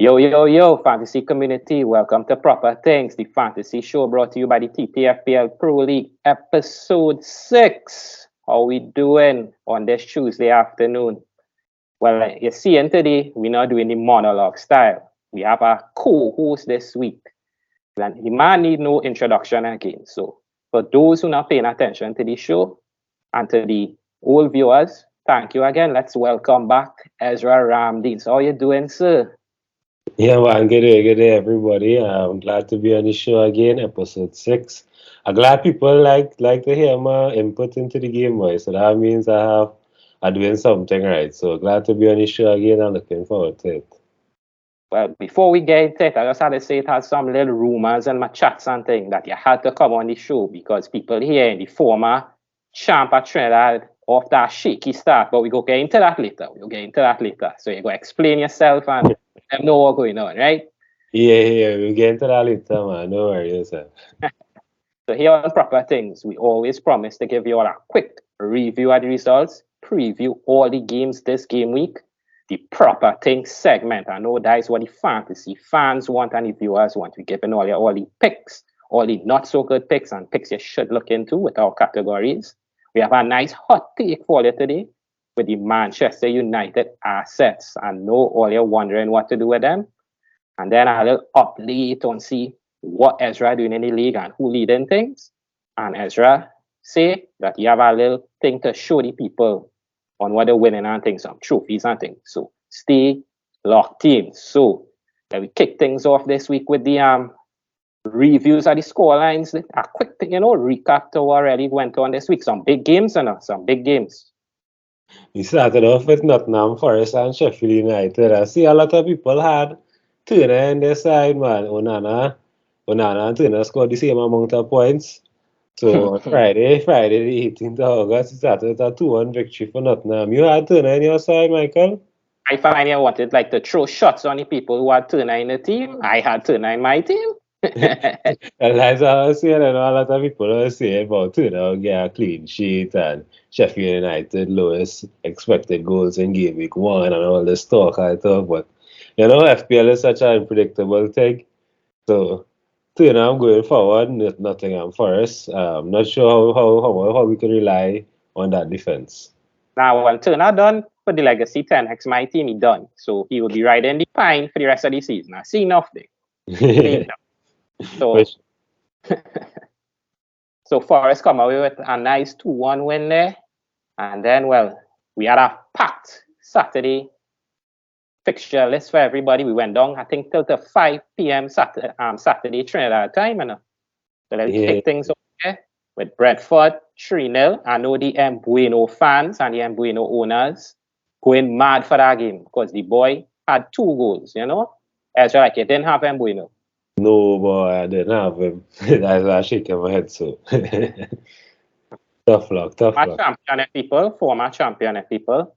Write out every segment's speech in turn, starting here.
Yo, fantasy community, welcome to Proper Things, the fantasy show brought to you by the TT FPL Pro-League, episode 6. How we doing on this Tuesday afternoon? Well, you're seeing today, we're not doing the monologue style. We have a co-host this week. And the man need no introduction again. So, for those who are not paying attention to the show and to the old viewers, thank you again. Let's welcome back Ezra Ramdean. So how you doing, sir? Yeah, man, good day, everybody. I'm glad to be on the show again, episode 6. I'm glad people like to hear my input into the game, boy. So that means I'm doing something right. So glad to be on the show again. I'm looking forward to it. Well, before we get into it, I just had to say it has some little rumors and my chats and things that you had to come on the show because people here in the former champ at Trinidad off that shaky start. But we go get into that later. So you go explain yourself and let them know what's going on, right? Yeah, we'll get into that later, man. No worries, sir. So here on Proper Things, we always promise to give you all a quick review of the results, preview all the games this game week, the Proper Things segment. I know that is what the fantasy fans want and the viewers want. We're giving all the picks, all the not so good picks and picks you should look into with our categories. We have a nice hot take for you today with the Manchester United assets. I know all you're wondering what to do with them. And then a little update on see what Ezra doing in the league and who leading things. And Ezra say that you have a little thing to show the people on what they're winning and things, some trophies and things. So stay locked in. So let me kick things off this week with the reviews of the score lines. A quick recap to what really went on this week. Some big games and some big games. We started off with Nottingham Forest and Sheffield United. I see a lot of people had Turner on their side, man. Onana and Turner scored the same amount of points. So on Friday, the 18th of August, it started with a 2-1 victory for Nottingham. You had Turner on your side, Michael? I finally wanted to throw shots on the people who had Turner in the team. I had Turner in my team. And as I was saying, I know a lot of people are saying about Turner get a clean sheet and Sheffield United lowest expected goals in Gameweek 1 and all this talk I thought. But, FPL is such an unpredictable thing. So, I'm going forward, Nottingham Forest. I'm not sure how we can rely on that defense. Now, when Turner done for the Legacy 10X, my team, he done. So he will be riding the pine for the rest of the season. I see enough there. So, so Forest come away with a nice 2-1 win there. And then, we had a packed Saturday fixture list for everybody. We went down, I think, till the 5 p.m. Saturday Trinidad time. So let's kick things off here with Brentford 3-0. I know the Mbueno fans and the Mbueno owners going mad for that game because the boy had 2 goals, It's like you didn't have Mbueno. No, boy, I didn't have him. I shaking my head, so. Tough luck. Former champion people.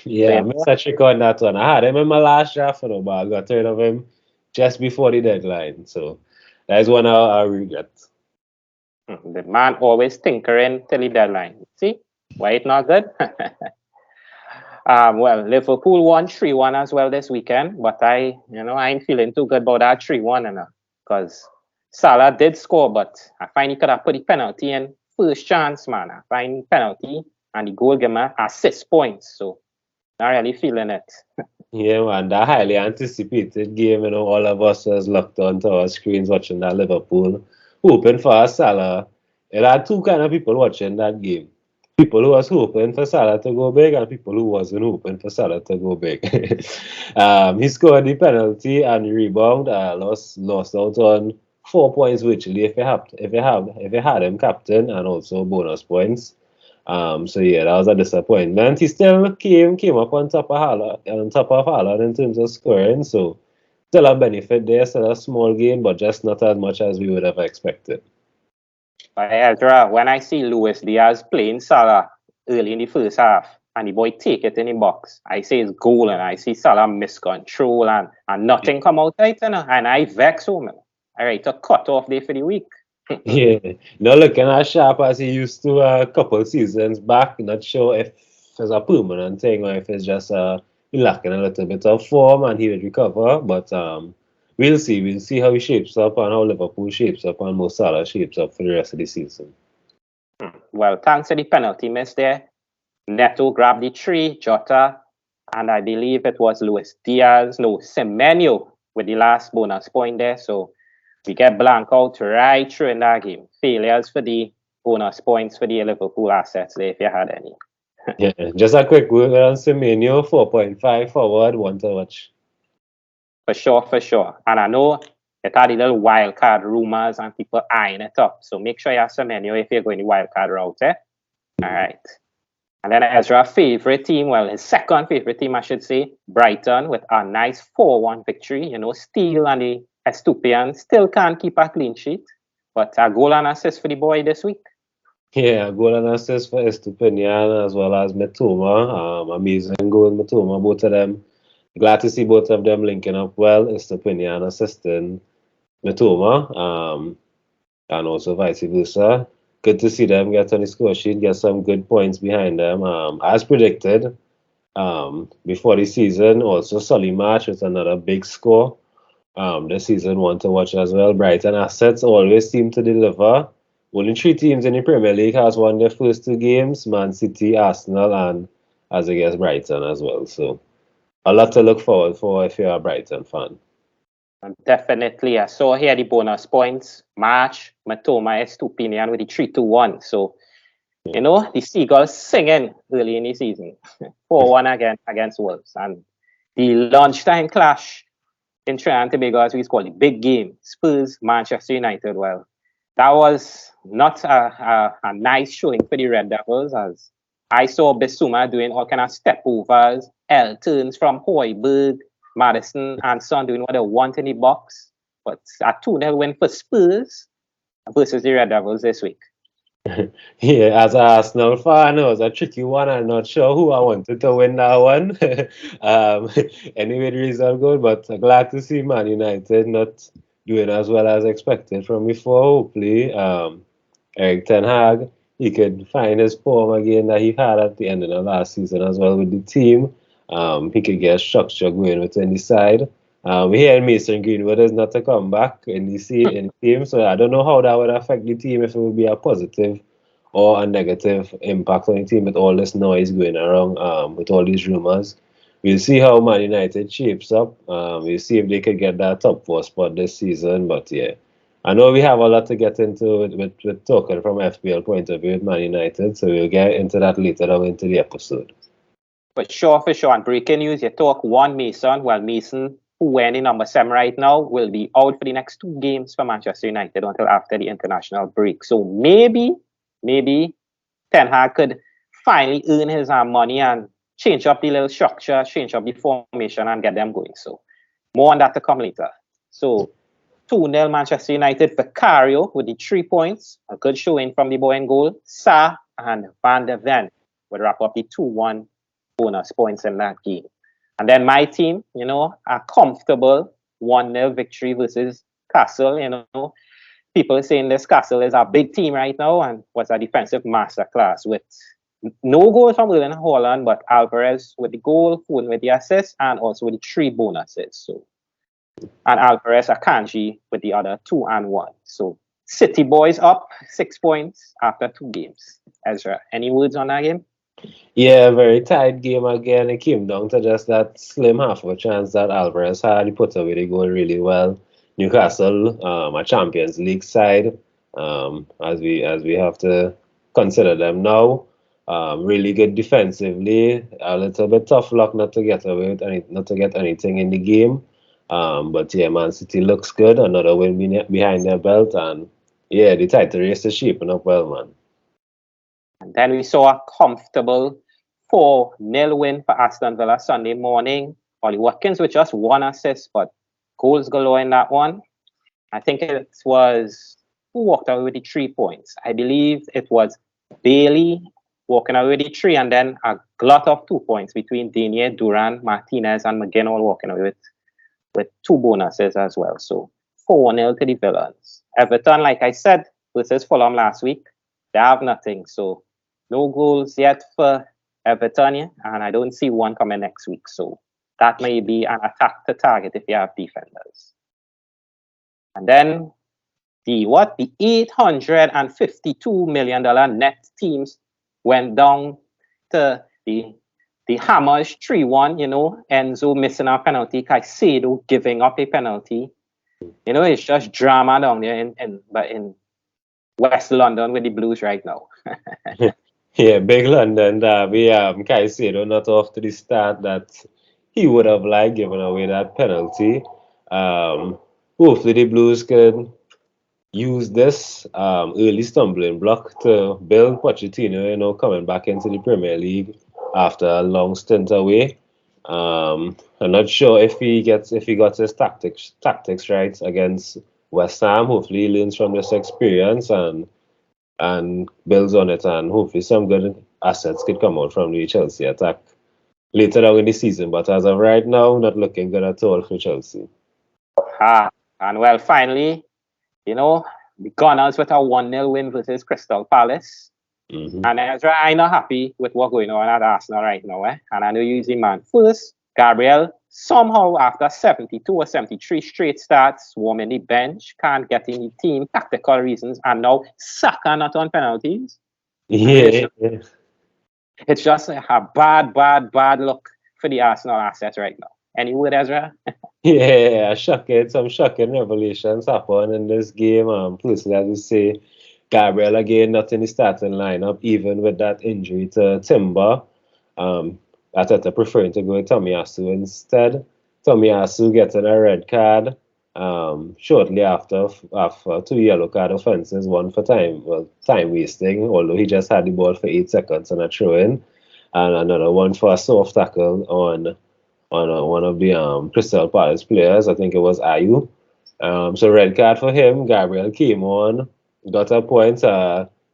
Yeah, I missed a trick on that one. I had him in my last draft, but I got rid of him just before the deadline. So that's one I regret. The man always tinkering till the deadline. See? Why it's not good? Liverpool won 3-1 as well this weekend, but I ain't feeling too good about that 3-1 because Salah did score, but I find he could have put the penalty in first chance, man. I find penalty and the goal gave me 6 points, so not really feeling it. Yeah, man, that highly anticipated game, all of us was locked onto our screens watching that Liverpool, hoping for a Salah. There are 2 kind of people watching that game. People who was hoping for Salah to go big and people who wasn't hoping for Salah to go big. He scored the penalty and the rebound, lost out on 4 points virtually if you had him captain and also bonus points. So yeah, that was a disappointment. He still came up on top of Haaland in terms of scoring, so still a benefit there, still a small game, but just not as much as we would have expected. Ezra, when I see Luis Diaz playing Salah early in the first half and the boy take it in the box, I say it's goal and I see Salah miss control and nothing come out right, and I vex him. I write to cut off there for the week. Yeah, not looking as sharp as he used to a couple seasons back. Not sure if it's a permanent thing or if it's just a He's lacking a little bit of form and he would recover. But we'll see. We'll see how he shapes up and how Liverpool shapes up and Mo Salah shapes up for the rest of the season. Well, thanks to the penalty miss there, Neto grabbed the 3, Jota, and I believe it was Semenyo with the last bonus point there. So we get blank out right through in that game. Failures for the bonus points for the Liverpool assets there, if you had any. Yeah, just a quick word on Semenyo, 4.5 forward, one to watch. For sure. And I know it had a little wild card rumors and people eyeing it up. So make sure you have Semenyo if you're going the wild card route, eh? All right. And then Ezra's favorite team, well, his second favorite team, I should say, Brighton, with a nice 4-1 victory. Steele and the Estupians still can't keep a clean sheet. But a goal and assist for the boy this week. Yeah, goal and assist for Estupinian as well as Mitoma. Amazing goal in Mitoma, both of them. Glad to see both of them linking up well. Estupinian assisting Mitoma, and also vice versa. Good to see them get on the score sheet, get some good points behind them. As predicted, before the season, also Solly March with another big score. This season, one to watch as well. Brighton assets always seem to deliver. Only 3 teams in the Premier League has won their first 2 games: Man City, Arsenal, and as I guess Brighton as well. So a lot to look forward for if you're a Brighton fan. Definitely. I saw here the bonus points. March, Matoma, Estupinian with the 3-2-1. So, the Seagulls singing early in the season. 4-1 again against Wolves. And the lunchtime clash in Trinidad and Tobago, as we call it, big game. Spurs, Manchester United. Well, that was not a nice showing for the Red Devils, as I saw Bissouma doing all kind of step overs, L-turns from Højbjerg, Madison and Son doing what they want in the box. But a 2-0 win for Spurs versus the Red Devils this week. Yeah, as an Arsenal fan, it was a tricky one. I'm not sure who I wanted to win that one. Anyway, the result good, but glad to see Man United not doing as well as expected from before. Hopefully, Erik Ten Hag, he could find his form again that he had at the end of the last season as well with the team. He could get structure going within the side. We hear Mason Greenwood is not to come back in the team, so I don't know how that would affect the team, if it would be a positive or a negative impact on the team with all this noise going around, with all these rumors. We'll see how Man United shapes up. We'll see if they could get that top 4 spot this season. But yeah, I know we have a lot to get into with talking from FPL point of view with Man United, so we'll get into that later on into the episode. For sure. And breaking news, you talk one Mason. Well, Mason, who wearing the number 7 right now, will be out for the next 2 games for Manchester United until after the international break. So maybe Ten Hag could finally earn his money and change up the little structure, change up the formation and get them going. So more on that to come later. So 2-0 Manchester United for Cario with the 3 points. A good showing from the boy in goal. Sa and Van der Ven would wrap up the 2-1 bonus points in that game. And then my team, a comfortable 1-0 victory versus Castle. People saying this Castle is a big team right now and was a defensive masterclass with no goals from Erling Haaland, but Alvarez with the goal, Foden with the assist, and also with the 3 bonuses. So, and Alvarez, Akanji with the other 2 and 1. So City boys up 6 points after 2 games. Ezra, any words on that game? Yeah, very tight game again. It came down to just that slim half of a chance that Alvarez had. He put away the goal really well. Newcastle, a Champions League side, as we have to consider them now. Really good defensively. A little bit tough luck not to get away with not to get anything in the game. But yeah, Man City looks good. Another win behind their belt, and yeah, the title race is shaping up well, man. And then we saw a comfortable 4-0 win for Aston Villa Sunday morning. Ollie Watkins with just 1 assist, but goals galore in that one. I think it was who walked away with the 3 points. I believe it was Bailey walking away with the 3, and then a glut of 2 points between Daniel, Duran, Martinez, and McGinn all walking away with 2 bonuses as well. So 4-0 to the Villains. Everton, like I said, versus Fulham last week, they have nothing. So no goals yet for Everton, yeah, and I don't see one coming next week. So that may be an attack to target if you have defenders. And then the $852 million net teams went down to the Hammers 3-1, Enzo missing a penalty, Caicedo giving up a penalty. It's just drama down there in West London with the Blues right now. Yeah, big London derby. Caicedo not off to the start that he would have liked, giving away that penalty. Hopefully the Blues can use this early stumbling block to build Pochettino, coming back into the Premier League after a long stint away. I'm not sure if he got his tactics right against West Ham. Hopefully he learns from this experience and builds on it, and hopefully some good assets could come out from the Chelsea attack later on in the season. But as of right now, not looking good at all for Chelsea. And well, finally, the Gunners with a 1-0 win versus Crystal Palace. Mm-hmm. And Ezra, I'm not happy with what's going on at Arsenal right now. And I know you're using man. First, Gabriel, somehow after 72 or 73 straight starts, warming the bench, can't get in the team, tactical reasons, and now Saka not on penalties. Yeah. It's just a bad look for the Arsenal assets right now. Any word, Ezra? Yeah, some shocking revelations happen in this game. Personally, as you say, Gabriel again not in the starting lineup, even with that injury to Timber. Ateta preferring to go with Tomiyasu instead. Tomiyasu getting a red card shortly after 2 yellow card offences, one for time wasting, although he just had the ball for 8 seconds on a throw-in, and another one for a soft tackle on one of the Crystal Palace players. I think it was Ayu. So red card for him. Gabriel came on, got a point.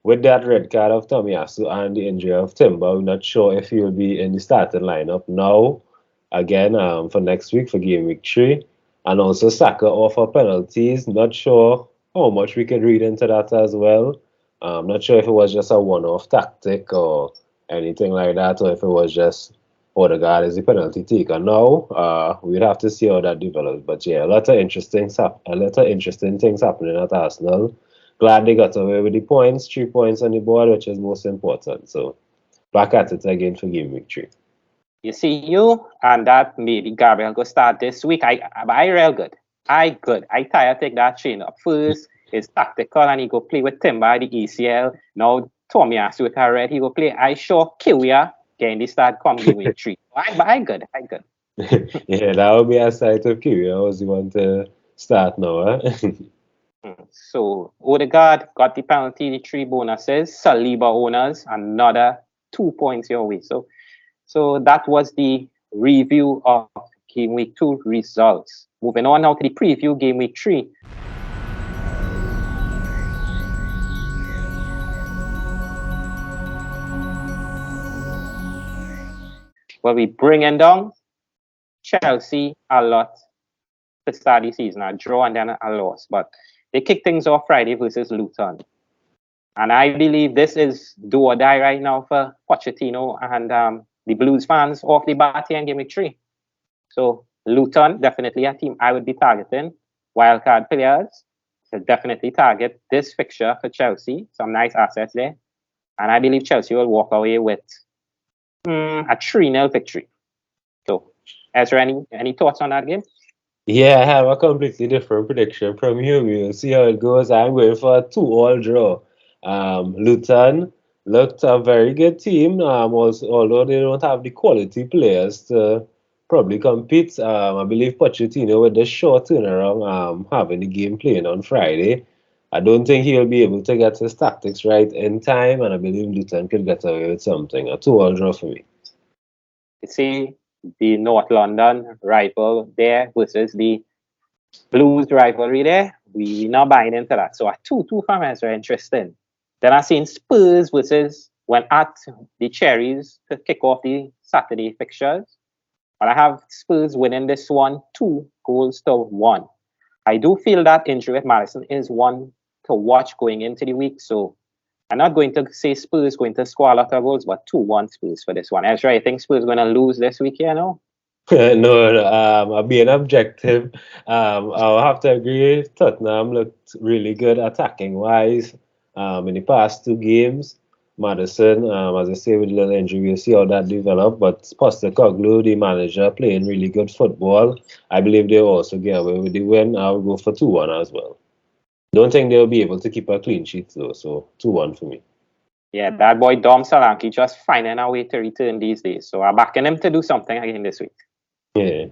With that red card of Tomiyasu and the injury of Timber, we're not sure if he will be in the starting lineup now again for next week for game week 3. And also Saka off for penalties. Not sure how much we can read into that as well. Not sure if it was just a one-off tactic or anything like that, or if it was just Odegaard is the penalty taker. Now we'd have to see how that develops. But yeah, a lot of interesting things happening at Arsenal. Glad they got away with the points, 3 points on the board, which is most important. So back at it again for game week 3. You see and that maybe Gabriel go start this week. I real good. I tired take that chain up. First is tactical and he go play with Timber the ECL. Now Tomiyasu with her red, he go play. I sure Kiwia getting the start come game week 3. I good. Yeah, that would be a sight of Kiwia. Was the one to start now, So Odegaard got the penalty, the 3 bonuses. Saliba owners, another 2 points your way. So that was the review of game week 2 results. Moving on now to the preview game week 3. Well, we bringing down Chelsea a lot to start the season, a draw and then a loss. But they kick things off Friday versus Luton. And I believe this is do or die right now for Pochettino and the Blues fans off the bat here in game week 3. So Luton, definitely a team I would be targeting. Wildcard players, so definitely target this fixture for Chelsea. Some nice assets there. And I believe Chelsea will walk away with a 3-0 victory. So, Ezra, any thoughts on that game? Yeah, I have a completely different prediction from you. We'll see how it goes. I'm going for a 2-2 draw. Luton looked a very good team, although they don't have the quality players to probably compete. I believe Pochettino, with the short turnaround, having the game playing on Friday, I don't think he'll be able to get his tactics right in time, and I believe Luton could get away with something. A 2-2 draw for me. You see the North London rival there versus the Blues rivalry there. We're not buying into that. So a 2-2 from us are interesting. Then I've seen Spurs versus when at the Cherries to kick off the Saturday fixtures. But I have Spurs winning this one 2-1. I do feel that injury with Madison is one to watch going into the week. So I'm not going to say Spurs going to score a lot of goals, but 2-1 Spurs for this one. Ezra, I think Spurs going to lose this week here, no? No, I'm being objective. I'll have to agree. Tottenham looked really good attacking wise. In the past 2 games, Madison, as I say, with a little injury, we'll see how that develop. But Postecoglou, the manager, playing really good football. I believe they'll also get away with the win. I'll go for 2-1 as well. Don't think they'll be able to keep a clean sheet though, so 2-1 for me. Yeah, that boy Dom Solanke just finding a way to return these days. So I'm backing him to do something again this week. Yeah.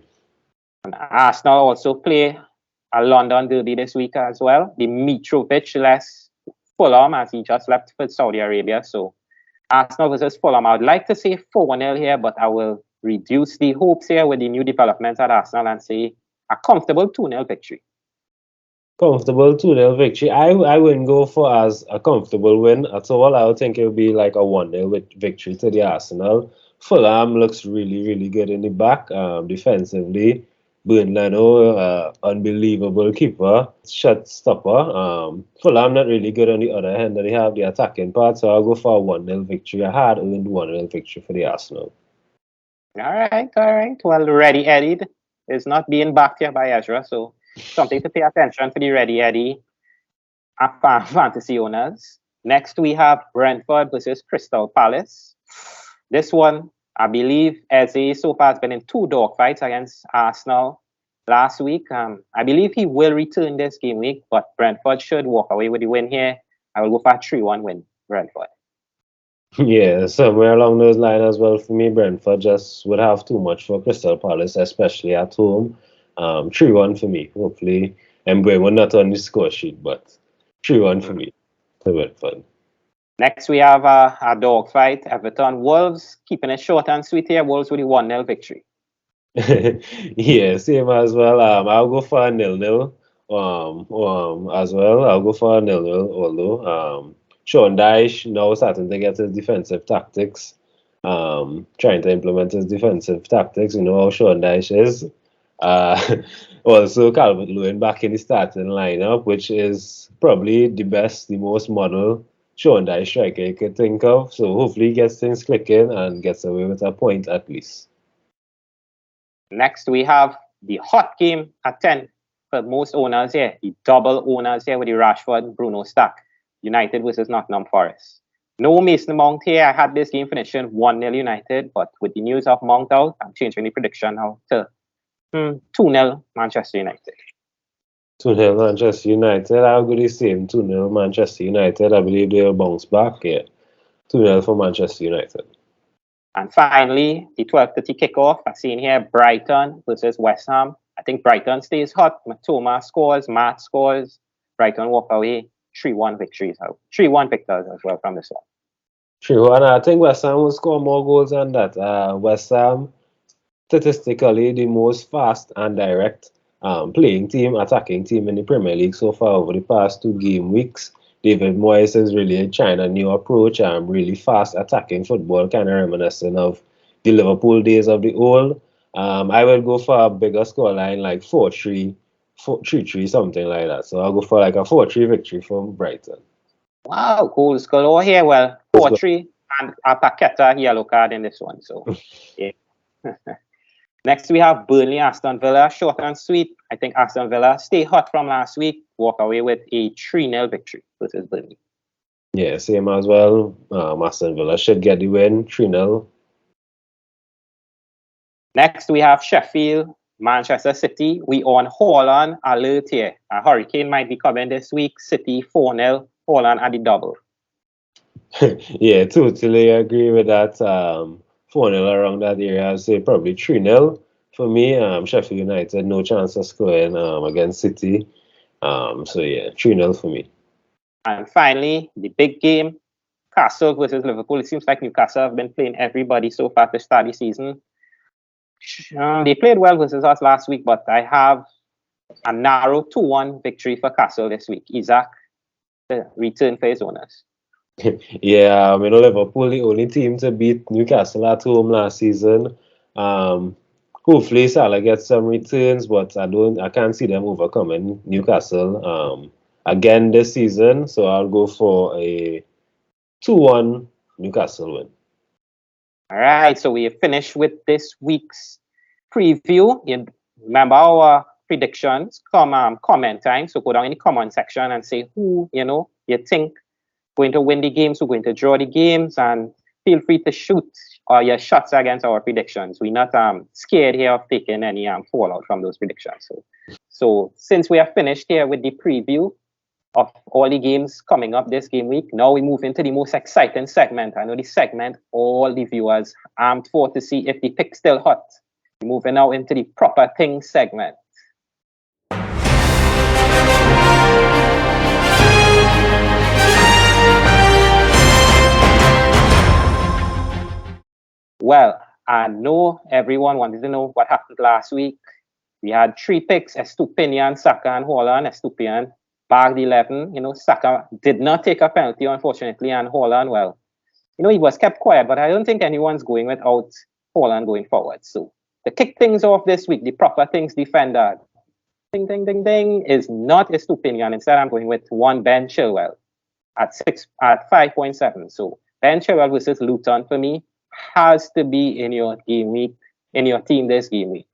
And Arsenal also play a London derby this week as well. The Mitrovic-less Fulham, as he just left for Saudi Arabia. So Arsenal versus Fulham. I would like to say 4-0 here, but I will reduce the hopes here with the new developments at Arsenal and say a comfortable 2-0 victory. Comfortable 2-0 victory. I wouldn't go for as a comfortable win at all. I would think it would be like a 1-0 victory to the Arsenal. Fulham looks really, really good in the back, defensively. Burn Leno, unbelievable keeper, shot stopper. Fulham not really good on the other hand. They have the attacking part, so I'll go for a 1-0 victory. A hard-earned 1-0 victory for the Arsenal. All right. Well, Ready Eddie is not being backed here by Ezra, so something to pay attention for the Ready Eddie fantasy owners. Next, we have Brentford versus Crystal Palace. This one, I believe, Eze so far has been in 2 dogfights against Arsenal last week. I believe he will return this game week, but Brentford should walk away with the win here. I will go for a 3-1 win, Brentford. Yeah, somewhere along those lines as well for me. Brentford just would have too much for Crystal Palace, especially at home. 3-1 for me. Hopefully, we're not on the score sheet, but 3-1 for me to Brentford. Next, we have a dogfight. Everton Wolves, keeping it short and sweet here. Wolves with a 1-0 victory. Yeah, same as well. I'll go for a 0-0. As well, I'll go for a 0-0. Although Sean Dyche now starting to get his defensive tactics. Trying to implement his defensive tactics. You know how Sean Dyche is. Also, Calvert-Lewin back in the starting lineup, which is probably the most model Sean Dyche striker you could think of. So hopefully he gets things clicking and gets away with a point at least. Next, we have the hot game at 10 for most owners here. The double owners here with the Rashford Bruno stack. United versus Nottingham Forest. No Mason Mount here. I had this game finishing 1-0 United, but with the news of Mount out, I'm changing the prediction now to 2-0 Manchester United. 2-0 Manchester United. I'll go the same. 2-0 Manchester United. I believe they'll bounce back. Yeah. 2-0 for Manchester United. And finally, the 12:30 kickoff. I've seen here Brighton versus West Ham. I think Brighton stays hot. Matoma scores, Matt scores. Brighton walk away. 3-1 victories. 3-1 victors as well from this one. 3-1. I think West Ham will score more goals than that. West Ham, statistically, the most fast and direct playing team, attacking team in the Premier League so far over the past 2 game weeks. David Moyes is really trying a new approach, really fast attacking football, kind of reminiscent of the Liverpool days of the old. I will go for a bigger scoreline, like 4-3, 3-3, something like that. So I'll go for like a 4-3 victory from Brighton. Wow, goals galore here. Well, 4-3 and a Paqueta yellow card in this one. So, yeah. Next, we have Burnley, Aston Villa. Short and sweet. I think Aston Villa stay hot from last week. Walk away with a 3-0 victory versus Burnley. Yeah, same as well. Aston Villa should get the win, 3-0. Next, we have Sheffield, Manchester City. We on Haaland alert here. A hurricane might be coming this week. City 4-0. Haaland at the double. Yeah, totally agree with that. 4-0 around that area. I'd say probably 3-0 for me. Sheffield United, no chance of scoring against City. So yeah, 3-0 for me. And finally, the big game, Newcastle versus Liverpool. It seems like Newcastle have been playing everybody so far to start the season. They played well versus us last week, but I have a narrow 2-1 victory for Castle this week. Isaac, the return for his owners. Yeah, Liverpool, the only team to beat Newcastle at home last season. Hopefully Salah gets some returns, but I can't see them overcoming Newcastle again this season. So I'll go for a 2-1 Newcastle win. All right, so we finished with this week's preview. You remember our predictions? Comment time. So go down in the comment section and say who you think going to win the games, who's going to draw the games, and feel free to shoot your shots against our predictions. We're not scared here of taking any fallout from those predictions. So since we have finished here with the preview of all the games coming up this game week, now we move into the most exciting segment. I know the segment all the viewers amped for to see if the pick's still hot. We're moving now into the proper things segment. Well, I know everyone wanted to know what happened last week. We had 3 picks: Estupinian, Saka, and Haaland. Estupinian bagged 11. Saka did not take a penalty, unfortunately, and Haaland, well, he was kept quiet, but I don't think anyone's going without Haaland going forward. So to kick things off this week, the proper things defender, ding, ding, ding, ding, is not Estupinian. Instead, I'm going with one Ben Chilwell at 5.7. So Ben Chilwell versus Luton for me has to be in your game week, in your team this game week.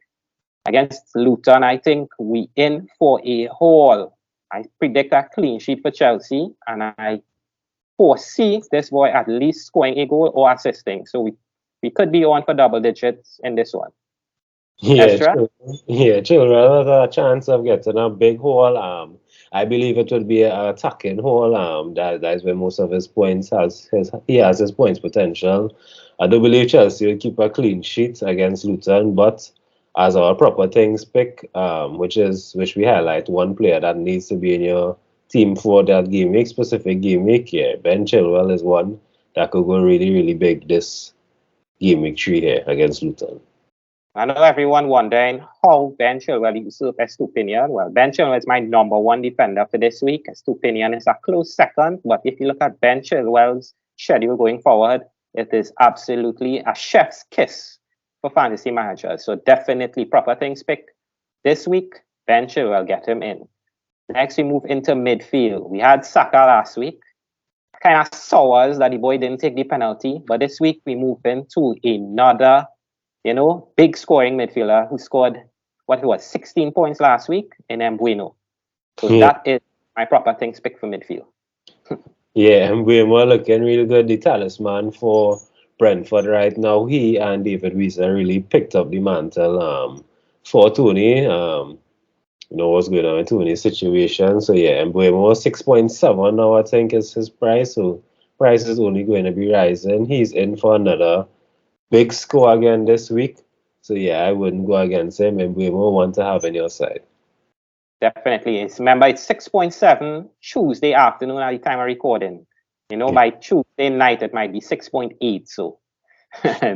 Against Luton, I think we in for a haul. I predict a clean sheet for Chelsea, and I foresee this boy at least scoring a goal or assisting. So we could be on for double digits in this one. Chilwell has a chance of getting a big haul. I believe it would be an attacking haul. That is where most of his points he has his points potential. I do believe Chelsea will keep a clean sheet against Luton, but as our proper things pick, which we highlight one player that needs to be in your team for that game week, specific game week. Yeah, Ben Chilwell is one that could go really, really big this game week 3 here against Luton. I know everyone wondering how Ben Chilwell usurped Estupinian. Well, Ben Chilwell is my number 1 defender for this week. Estupinian is a close second, but if you look at Ben Chilwell's schedule going forward, it is absolutely a chef's kiss for fantasy managers. So definitely proper things pick this week. Ben Chilwell, get him in. Next, we move into midfield. We had Saka last week. Kind of sours that the boy didn't take the penalty, but this week we move into another big scoring midfielder who scored 16 points last week in Mbeumo. So that is my proper things pick for midfield. Yeah, Mbeumo looking really good. The talisman for Brentford right now. He and David Wiesa really picked up the mantle for Tony. What's going on in Tony's situation. So yeah, Mbeumo 6.7 now I think is his price. So price is only going to be rising. He's in for another big score again this week. So yeah, I wouldn't go against him, and we will want to have on your side. Definitely. Remember, it's 6.7 Tuesday afternoon at the time of recording. By Tuesday night it might be 6.8. So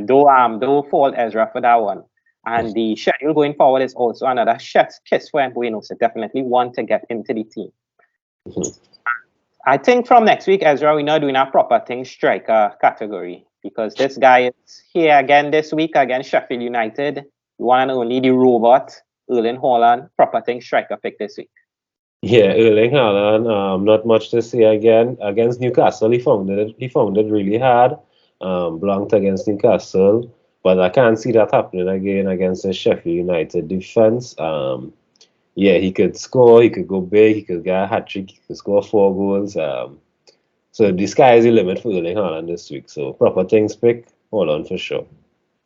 don't fault Ezra for that one. And the schedule going forward is also another chef's kiss for Mbeumo. So definitely want to get into the team. I think from next week, Ezra, we're not doing a proper thing striker category, because this guy is here again this week against Sheffield United. One and only the robot, Erling Haaland, proper thing striker pick this week. Yeah, Erling Haaland, not much to say again. Against Newcastle, he found it really hard. Blanked against Newcastle, but I can't see that happening again against the Sheffield United defense. Yeah, he could score, he could go big, he could get a hat-trick, he could score 4 goals. So the sky is the limit for Erling Haaland this week. So proper things pick, hold on for sure.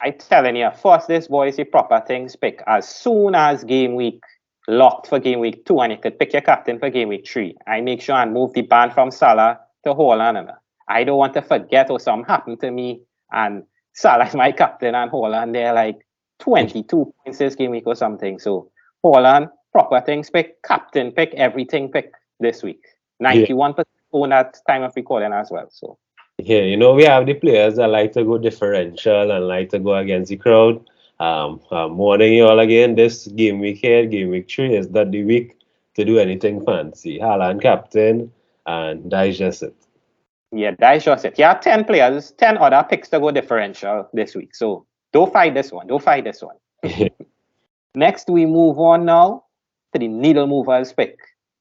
I telling you, first this boy is the proper things pick. As soon as game week locked for game week 2 and you could pick your captain for game week 3, I make sure and move the ban from Salah to Haaland. I don't want to forget or something happened to me and Salah is my captain and Haaland, they're like 22 points this game week or something. So Haaland, proper things pick, captain pick, everything pick this week. 91% own at time of recording as well. So yeah, we have the players that like to go differential and like to go against the crowd. I'm warning you all again, this game week here, game week 3 is not the week to do anything fancy. Haaland captain, and that is just it. Yeah, that is just it. You have 10 players, 10 other picks to go differential this week. So don't fight this one. Next, we move on now to the needle movers pick.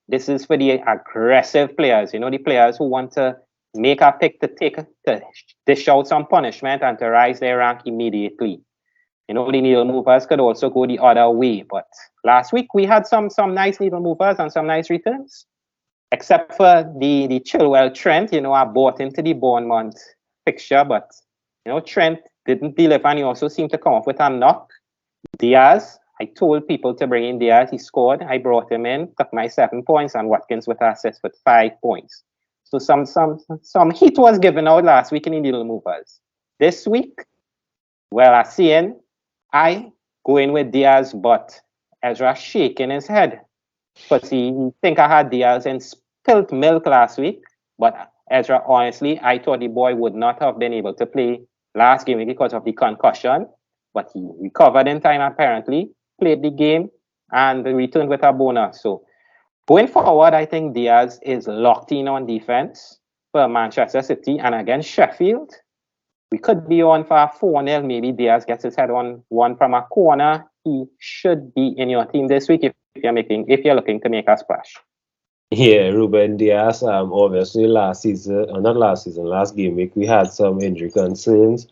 This is for the aggressive players, the players who want to make a pick to dish out some punishment and to rise their rank immediately. The needle movers could also go the other way. But last week we had some nice needle movers and some nice returns. Except for the Chilwell Trent, I bought into the Bournemouth fixture, but Trent didn't deliver, and he also seemed to come up with a knock. Diaz, I told people to bring in Diaz. He scored. I brought him in, took my 7 points, and Watkins with assist with 5 points. So some heat was given out last week in the needle movers. This week, well, I go in with Diaz, but Ezra shaking his head because he think I had Diaz in spilt milk last week. But Ezra, honestly, I thought the boy would not have been able to play last game because of the concussion, but he recovered in time apparently, played the game, and returned with a bonus. So going forward, I think Diaz is locked in on defense for Manchester City, and against Sheffield, we could be on for a 4-0. Maybe Diaz gets his head on one from a corner. He should be in your team this week if you're looking to make a splash. Yeah, Ruben Diaz, obviously last game week, we had some injury concerns.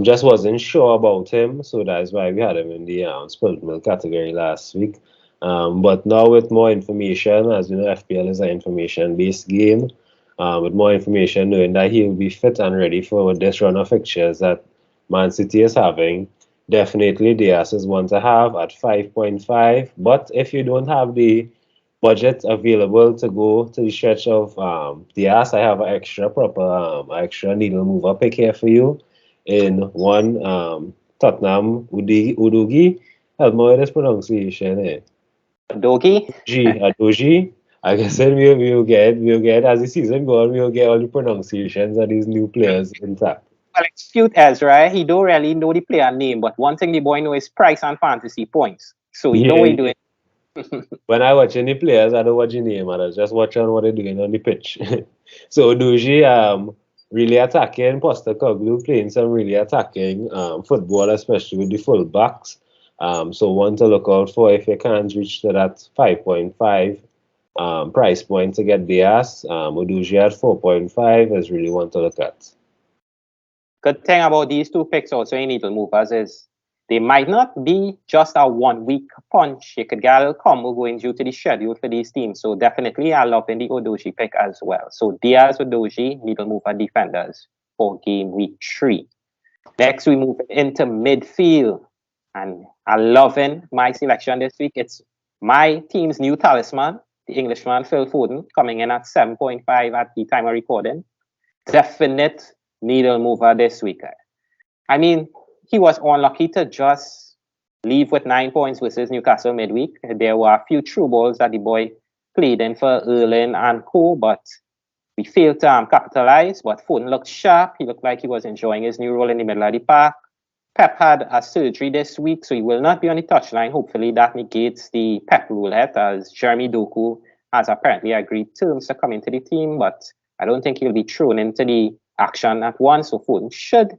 Just wasn't sure about him, so that's why we had him in the spilled milk category last week. But now with more information, as you know, FPL is an information-based game. With more information, knowing that he'll be fit and ready for this run of fixtures that Man City is having, definitely Diaz is one to have at 5.5. But if you don't have the budget available to go to the stretch of Diaz, I have an extra needle mover pick here for you in one Tottenham Udogi. Help me with this pronunciation. Adogi. Like I said, we'll get as the season goes, we'll get all the pronunciations of these new players intact. Well, excuse Ezra, he don't really know the player name, but one thing the boy knows is price and fantasy points. So he know what he's doing. When I watch any players, I don't watch the name, I just watch on what they're doing on the pitch. So Doji really attacking, Postecoglou playing some really attacking football, especially with the full backs. So one to look out for if you can't reach to that 5.5 price point to get Diaz. Udoji at 4.5 is really one to look at. Good thing about these two picks also in needle movers is they might not be just a 1 week punch. You could get a little combo going due to the schedule for these teams. So definitely I love in the Udoji pick as well. So Diaz, Udoji, needle mover defenders for game week 3. Next we move into midfield. And I love in my selection this week. It's my team's new talisman, the Englishman Phil Foden, coming in at 7.5 at the time of recording. Definite needle mover this week. I mean, he was unlucky to just leave with 9 points versus Newcastle midweek. There were a few true balls that the boy played in for Erling and co, but we failed to capitalize. But Foden looked sharp. He looked like he was enjoying his new role in the middle of the park. Pep had a surgery this week, so he will not be on the touchline. Hopefully that negates the Pep roulette, as Jeremy Doku has apparently agreed terms to come into the team, but I don't think he'll be thrown into the action at once. So Foden should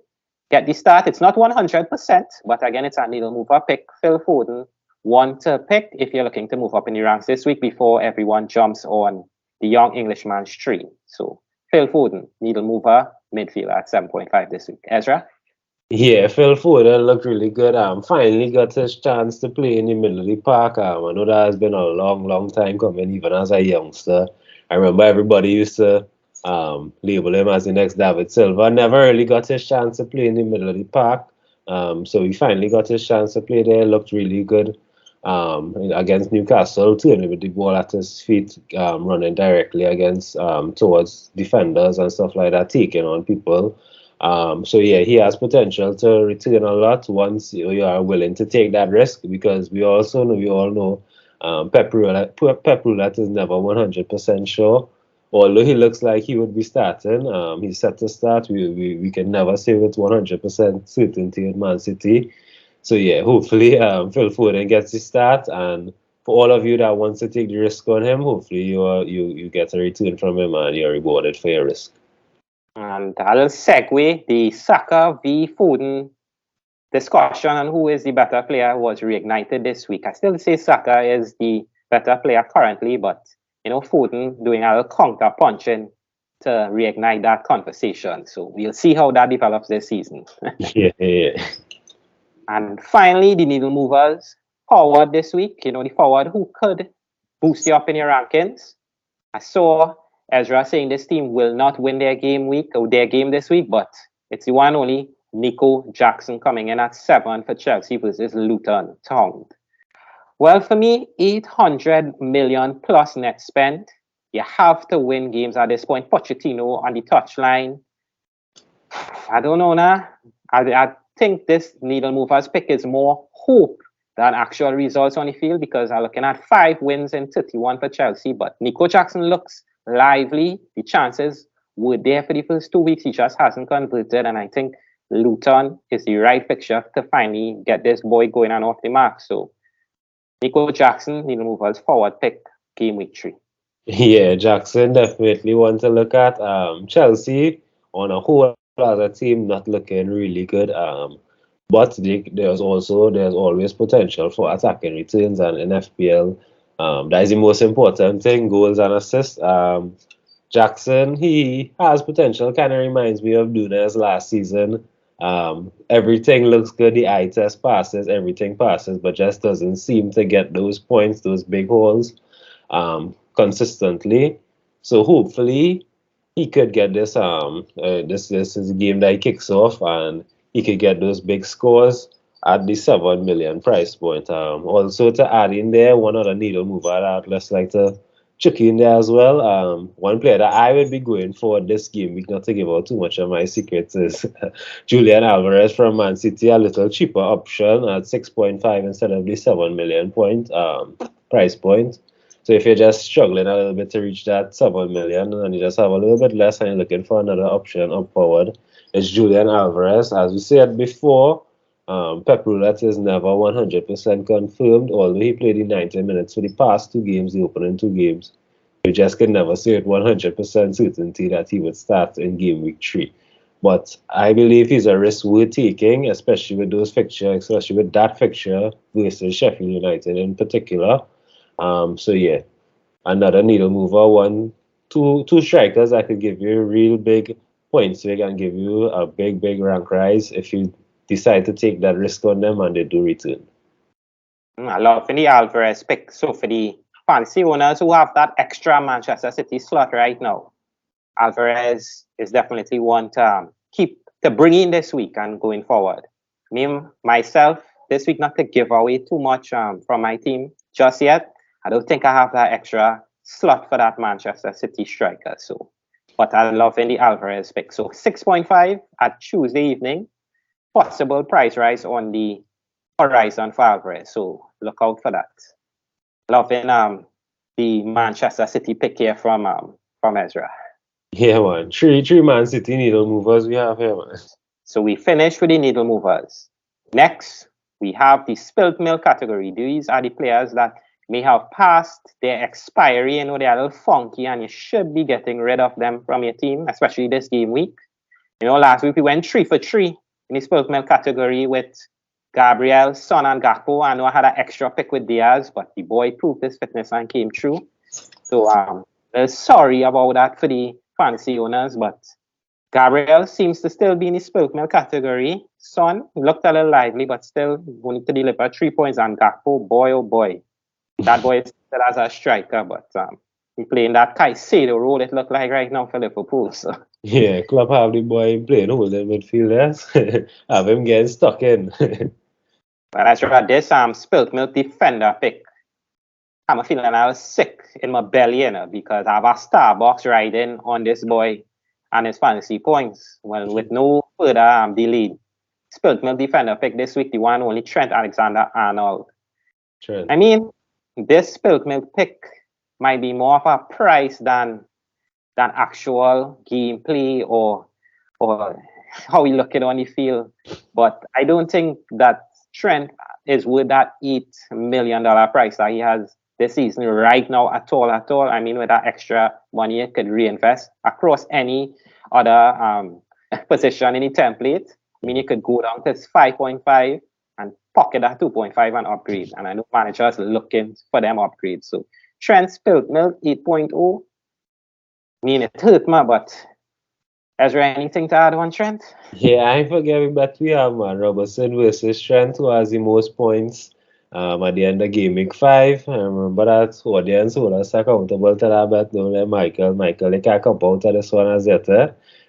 get the start. It's not 100%, but again, it's a needle mover pick. Phil Foden, one to pick if you're looking to move up in the ranks this week before everyone jumps on the young Englishman's tree. So Phil Foden, needle mover, midfielder at 7.5 this week. Ezra? Yeah, Phil Foden looked really good. Finally got his chance to play in the middle of the park. I know that has been a long time coming, even as a youngster. I remember everybody used to label him as the next David Silva. Never really got his chance to play in the middle of the park. So he finally got his chance to play there. Looked really good against Newcastle, turning with the ball at his feet, running directly against towards defenders and stuff like that, taking on people. So yeah, he has potential to return a lot once you are willing to take that risk, because we all know Pep Roulette is never 100% sure. Although he looks like he would be starting, he's set to start. We can never say with 100% certainty at Man City. So yeah, hopefully Phil Foden gets the start, and for all of you that wants to take the risk on him, hopefully you get a return from him and you're rewarded for your risk. And I'll segue. The Saka v Foden discussion on who is the better player was reignited this week. I still say Saka is the better player currently, but Foden doing a little counter punching to reignite that conversation. So we'll see how that develops this season. Yeah. And finally, the needle movers forward this week. The forward who could boost you up in your rankings. I saw Ezra saying this team will not win their game this week, but it's the one only Nico Jackson coming in at 7 for Chelsea versus Luton Town. Well, for me, 800 million plus net spend. You have to win games at this point. Pochettino on the touchline. I don't know now. I think this needle movers pick is more hope than actual results on the field because I'm looking at 5 wins and 31 for Chelsea. But Nico Jackson looks lively. The chances were there for the first 2 weeks. He just hasn't converted. And I think Luton is the right fixture to finally get this boy going and off the mark. So Nico Jackson, needle movers forward pick, game week 3. Yeah, Jackson definitely want to look at. Chelsea on a whole as a team not looking really good. But there's always potential for attacking returns, and in FPL, that is the most important thing: goals and assists. Jackson, he has potential. Kind of reminds me of Nunes last season. Everything looks good. The eye test passes, everything passes, but just doesn't seem to get those points, those big holes, consistently. So hopefully he could get this. This is a game that he kicks off, and he could get those big scores at the 7 million price point. Also to add in there, one other needle mover that let's like to chuck in there as well. One player that I would be going for this game week, not to give out too much of my secrets, is Julian Alvarez from Man City, a little cheaper option at 6.5 instead of the 7 million point price point. So if you're just struggling a little bit to reach that 7 million and you just have a little bit less and you're looking for another option up forward, it's Julian Alvarez. As we said before, Pep Roulette is never 100% confirmed, although he played in 90 minutes for the past 2 games, the opening 2 games. You just can never say with 100% certainty that he would start in game week 3. But I believe he's a risk worth taking, especially with those fixtures, especially with that fixture versus Sheffield United in particular. So yeah, another needle mover, two strikers that could give you real big points. So they can give you a big rank rise if you decide to take that risk on them and they do return. I love the Alvarez pick. So for the fancy owners who have that extra Manchester City slot right now, Alvarez is definitely one to bring in this week and going forward. Myself, this week not to give away too much from my team just yet. I don't think I have that extra slot for that Manchester City striker. So, but I love the Alvarez pick. So 6.5 at Tuesday evening. Possible price rise on the horizon for Alvarez. So look out for that. Loving the Manchester City pick here from Ezra. Yeah, man. Three Man City needle movers we have here, man. So we finished with the needle movers. Next, we have the spilt milk category. These are the players that may have passed their expiry. They're a little funky and you should be getting rid of them from your team, especially this game week. Last week we went 3 for 3 in the spilt milk category with Gabriel, Son, and Gakpo. I know I had an extra pick with Diaz, but the boy proved his fitness and came through. So sorry about that for the fancy owners, but Gabriel seems to still be in the spilt milk category. Son looked a little lively, but still going to deliver 3 points. And Gakpo, boy, oh boy. That boy is still as a striker, but he playing that Caicedo role, it looked like right now for Liverpool. So. Yeah, club have the boy playing holding midfielders. Have him getting stuck in. But as for this spilt milk defender pick, I'm feeling I was sick in my belly, because I have a Starbucks riding on this boy and his fantasy points. Well, with no further delay, spilt milk defender pick this week, the one only Trent Alexander-Arnold. Trent. I mean, this spilt milk pick might be more of a price than actual gameplay or how we look at it on the field. But I don't think that Trent is worth that $8 million price that he has this season right now at all. I mean, with that extra money, you could reinvest across any other position in the template. I mean, you could go down to 5.5 and pocket that 2.5 and upgrade. And I know managers looking for them upgrades. So Trent spilt milk 8.0. mean, it hurt me, but Ezra, anything to add on Trent? Yeah, I forget that we have Robertson versus Trent, who has the most points at the end of Gameweek 5. I remember that audience hold us accountable to that bet. Don't let Michael, they can't come out of this one as yet.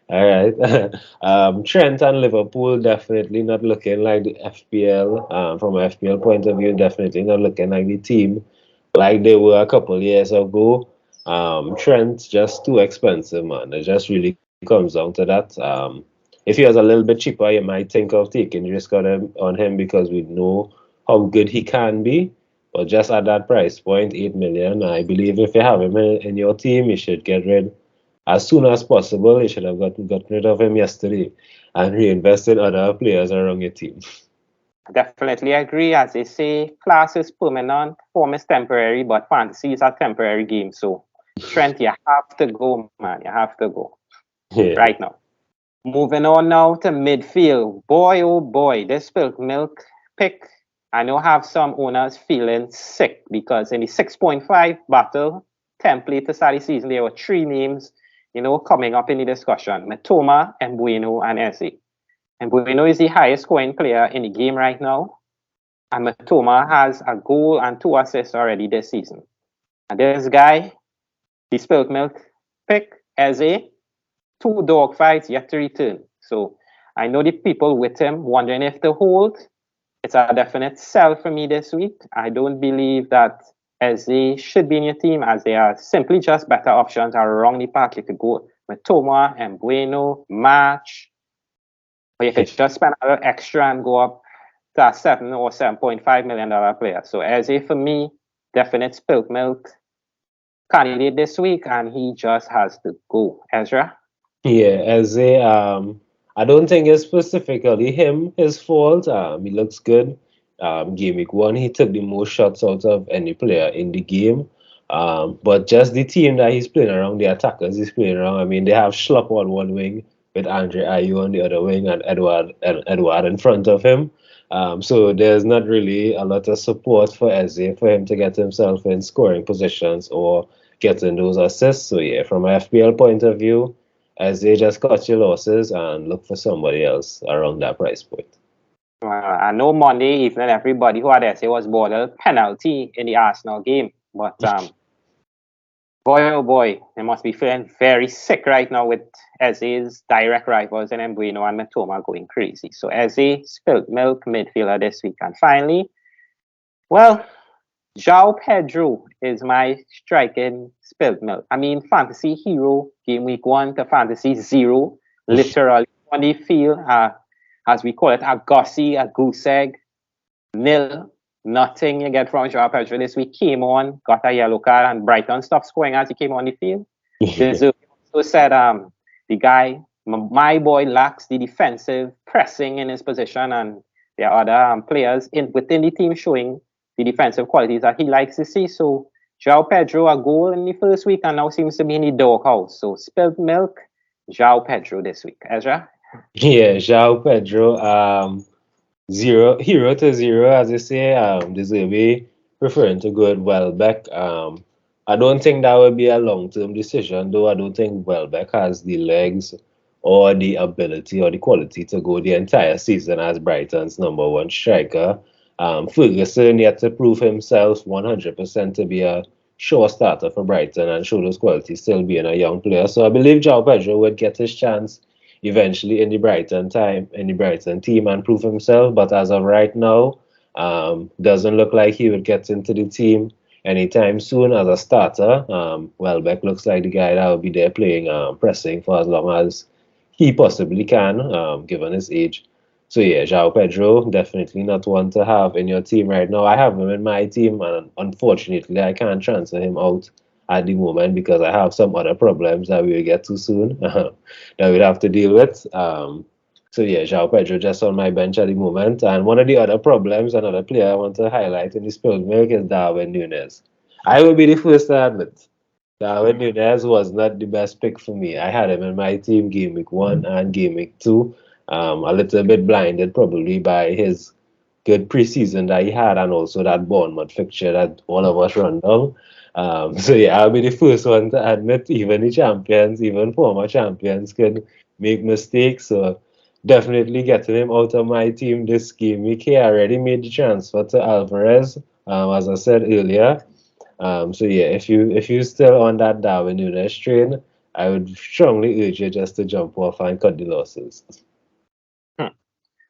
All right. Trent and Liverpool definitely not looking like the FPL, from an FPL point of view, definitely not looking like the team like they were a couple years ago. Trent just too expensive, man. It just really comes down to that. If he was a little bit cheaper, you might think of taking risk on him because we know how good he can be. But just at that price point, 8 million, I believe if you have him in your team, you should get rid as soon as possible. You should have gotten rid of him yesterday and reinvest in other players around your team. Definitely agree. As they say, class is permanent, form is temporary, but fantasy is a temporary game. So, Trent, you have to go, man. You have to go right now. Moving on now to midfield. Boy, oh boy, this spilt milk pick. I know have some owners feeling sick because in the 6.5 battle template to start the season, there were 3 names, coming up in the discussion. Matoma, Mbueno, and Eze. Mbueno is the highest scoring player in the game right now. And Matoma has a goal and 2 assists already this season. And this guy, the spilt milk pick, Eze, 2 dog fights yet to return. So I know the people with him wondering if to hold. It's a definite sell for me this week. I don't believe that Eze should be in your team as they are simply just better options around the park. You could go Matoma and Bueno, Match. Or you could just spend a little extra and go up to a $7 or $7.5 million player. So Eze for me, definite spilt milk candidate this week, and he just has to go. Ezra? Yeah, Eze, I don't think it's specifically his fault. He looks good. Game week 1, he took the most shots out of any player in the game. But just the team that he's playing around, the attackers he's playing around, I mean, they have Schlupp on one wing with Andre Ayew on the other wing and Edward in front of him. So there's not really a lot of support for Eze for him to get himself in scoring positions or getting those assists. So yeah, from an FPL point of view, as they just cut your losses and look for somebody else around that price point. I know Monday evening everybody who had Eze was balled penalty in the Arsenal game, but boy oh boy, they must be feeling very sick right now with Eze's direct rivals and Mbueno and Matoma going crazy. So Eze, spilt milk midfielder this week. And finally, well, João Pedro is my striking spilt milk. I mean, fantasy hero, game week 1 to fantasy 0, literally on the field, as we call it, a gossy, a goose egg, nil, nothing you get from João Pedro this week. Came on, got a yellow card, and Brighton stopped scoring as he came on the field. Also said the guy, my boy, lacks the defensive pressing in his position, and there are other players within the team showing the defensive qualities that he likes to see. So João Pedro, a goal in the first week, and now seems to be in the doghouse. So spilled milk, João Pedro this week. Ezra? Yeah, João Pedro, hero to zero, as they say. Deserve preferring to go with Welbeck. I don't think that would be a long-term decision, though. I don't think Welbeck has the legs or the ability or the quality to go the entire season as Brighton's number 1 striker. Ferguson yet to prove himself 100% to be a sure starter for Brighton and show those qualities still being a young player. So I believe João Pedro would get his chance eventually in the Brighton team and prove himself. But as of right now, doesn't look like he would get into the team anytime soon as a starter. Welbeck looks like the guy that will be there playing pressing for as long as he possibly can, given his age. So yeah, João Pedro, definitely not one to have in your team right now. I have him in my team, and unfortunately, I can't transfer him out at the moment because I have some other problems that we will get to soon that we'll have to deal with. So yeah, João Pedro just on my bench at the moment. And one of the other problems, another player I want to highlight in the spilled milk is Darwin Núñez. I will be the first to admit, Darwin Núñez was not the best pick for me. I had him in my team game week 1 and game week 2. A little bit blinded probably by his good preseason that he had and also that Bournemouth fixture that all of us run down. So yeah, I'll be the first one to admit even the champions, even former champions could make mistakes. So definitely getting him out of my team this game week. He already made the transfer to Alvarez, as I said earlier. So yeah, if you still on that Darwin Nunes train, I would strongly urge you just to jump off and cut the losses.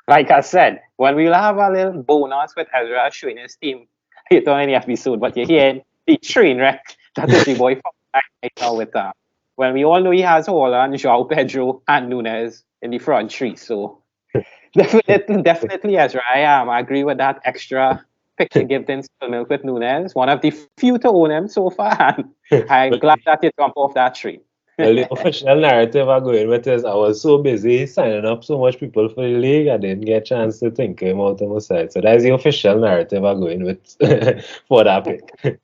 Like I said, when we'll have a little bonus with Ezra showing his team later on in the episode, but you're hearing the train wreck that is the boy from right now with when we all know he has Holland, João Pedro, and Nunes in the front three. So definitely Ezra, I agree with that extra pick to give them milk with Nunes. One of the few to own him so far. And I'm glad that you jump off that train. Well, the official narrative I'm going with is I was so busy signing up so much people for the league, I didn't get a chance to think him out of my side. So that's the official narrative I'm going with for that pick.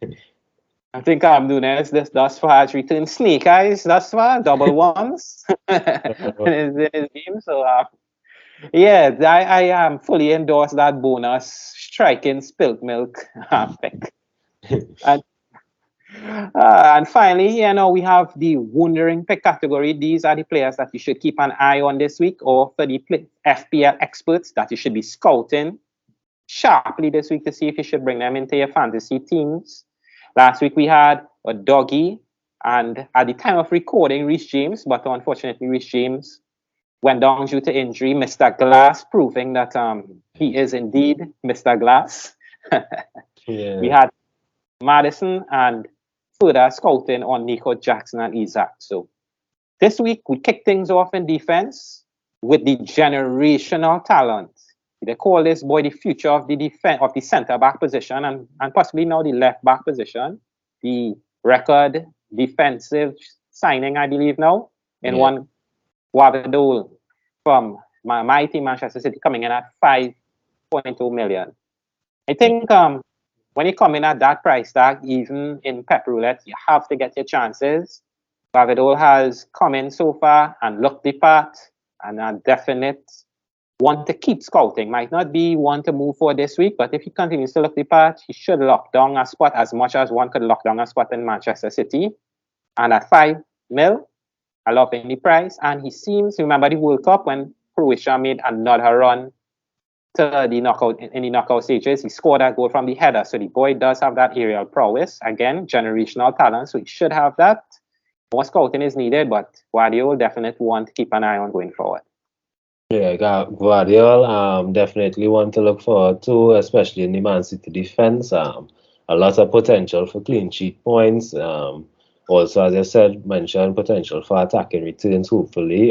I think Nunes thus far has returned snake eyes thus far, double ones in his game. So yeah, I fully endorse that bonus striking spilt milk pick. And finally, we have the wondering pick category. These are the players that you should keep an eye on this week, or for the FPL experts that you should be scouting sharply this week to see if you should bring them into your fantasy teams. Last week we had a doggy, and at the time of recording, Reece James, but unfortunately Reece James went down due to injury. Mr. Glass proving that he is indeed Mr. Glass. Yeah. We had Madison and further scouting on Nico Jackson and Isaac. So this week we kick things off in defense with the generational talent. They call this boy the future of the of the centre back position and possibly now the left back position. The record defensive signing, I believe now, in one Wabadol from my team Manchester City coming in at 5.2 million. I think when you come in at that price tag, even in Pep Roulette, you have to get your chances. Wabadol has come in so far and looked the part and a definite want to keep scouting. Might not be one to move for this week, but if he continues to look the part, he should lock down a spot as much as one could lock down a spot in Manchester City. And at 5 mil, I love any price. And he seems, remember the World Cup when Croatia made another run to the knockout in the knockout stages. He scored a goal from the header. So the boy does have that aerial prowess. Again, generational talent. So he should have that. More scouting is needed, but Guardiola definitely want to keep an eye on going forward. Yeah, Guardiola definitely want to look forward to, especially in the Man City defense. A lot of potential for clean sheet points. Also, as I said, mentioned potential for attacking returns, hopefully.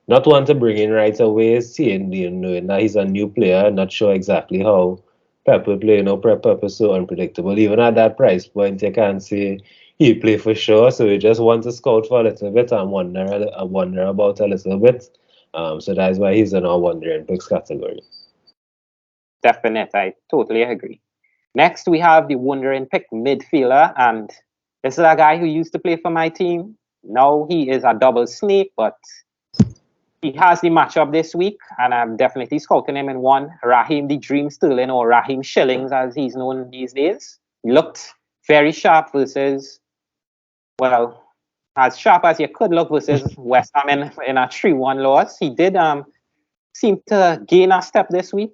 Not one to bring in right away, knowing that he's a new player, not sure exactly how Pep will play. Pep is so unpredictable. Even at that price point, you can't say he'll play for sure. So we just want to scout for a little bit and wonder about a little bit. So that's why he's in our wondering picks category. Definite, I totally agree. Next, we have the wondering pick midfielder, and this is a guy who used to play for my team. Now he is a double snake, but he has the matchup this week, and I'm definitely scouting him in one. Raheem the Dream Sterling, or Raheem Shillings as he's known these days. He looked very sharp versus, well, as sharp as you could look versus West Ham in a 3-1 loss. He did seem to gain a step this week,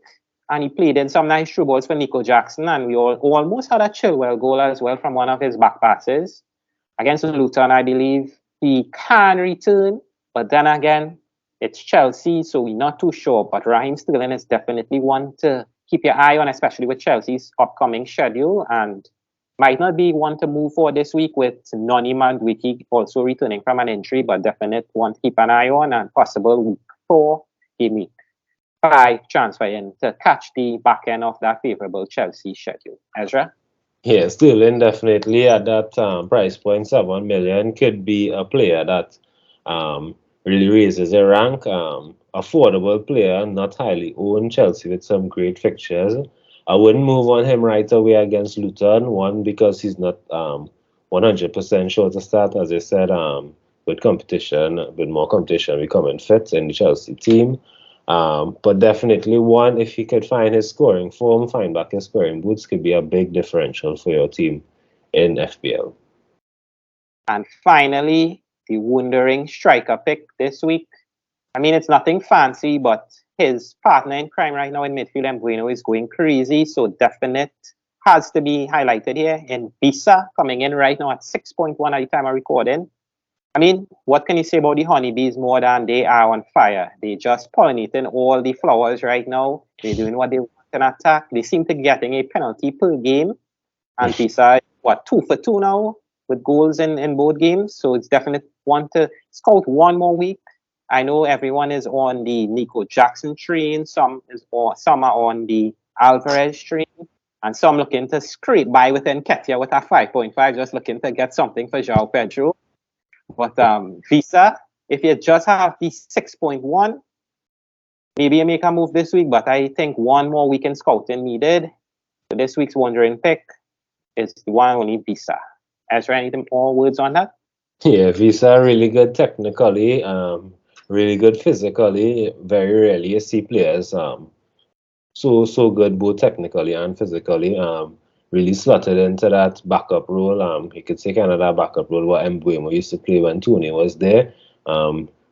and he played in some nice through balls for Nico Jackson, and we almost had a Chilwell goal as well from one of his back passes. Against Luton, I believe he can return, but then again, it's Chelsea, so we're not too sure. But Raheem Sterling is definitely one to keep your eye on, especially with Chelsea's upcoming schedule, and might not be one to move for this week with Noni Madueke also returning from an injury, but definitely one to keep an eye on, and possible week 4, game week 5 transfer in to catch the back end of that favorable Chelsea schedule. Ezra? Yeah, Sterling definitely at that price point, 7 million, could be a player that really raises a rank. Affordable player, not highly owned. Chelsea with some great fixtures. I wouldn't move on him right away against Luton. One, because he's not 100% sure to start, as I said, with more competition becoming fit in the Chelsea team. But definitely one, if he could find his scoring form, find back his scoring boots, could be a big differential for your team in FPL. And finally, the wondering striker pick this week. I mean, it's nothing fancy, but his partner in crime right now in midfield, Bueno, is going crazy. So definite has to be highlighted here. And Visa coming in right now at 6.1 at the time of recording. I mean, what can you say about the honeybees more than they are on fire? They just pollinating all the flowers right now. They're doing what they want in attack. They seem to be getting a penalty per game. And Visa, 2 for 2 now with goals in both games. So it's definitely one to scout one more week. I know everyone is on the Nico Jackson train. Some are on the Alvarez train. And some looking to scrape by with Nketiah with a 5.5, just looking to get something for João Pedro. But Visa, if you just have the 6.1, maybe you make a move this week, but I think one more week in scouting needed. So this week's wondering pick is the one only Visa. Ezra, any more words on that? Yeah, Visa really good technically, really good physically. Very rarely you see players so good both technically and physically. Really slotted into that backup role. You could say kind of that backup role what Mbeumo used to play when Tony was there.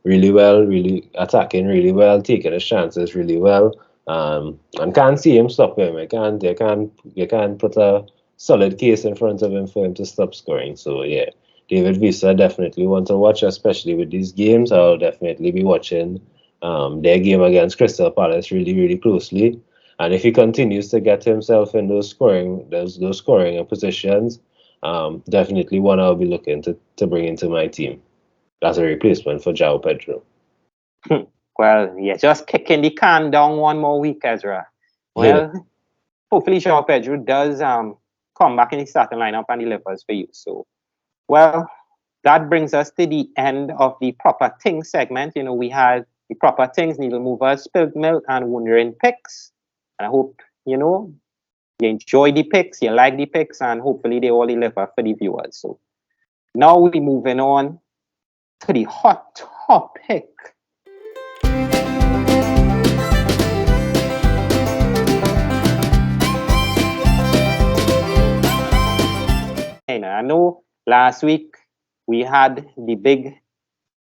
Really well, really attacking really well, taking his chances really well. And can't see him stop him. You can't put a solid case in front of him for him to stop scoring. So yeah, David Visa definitely want to watch, especially with these games. I'll definitely be watching their game against Crystal Palace really, really closely. And if he continues to get himself in those scoring positions, definitely one I'll be looking to bring into my team as a replacement for João Pedro. Well, yeah, just kicking the can down one more week, Ezra. Well, hopefully João Pedro does come back in the starting lineup and delivers for you. So, well, that brings us to the end of the Proper Things segment. You know, we had the Proper Things, Needle Movers, Spilled Milk, and Wondering Picks. And I hope, you enjoy the picks, you like the picks, and hopefully they all deliver for the viewers. So now we're moving on to the hot topic. And I know last week we had the big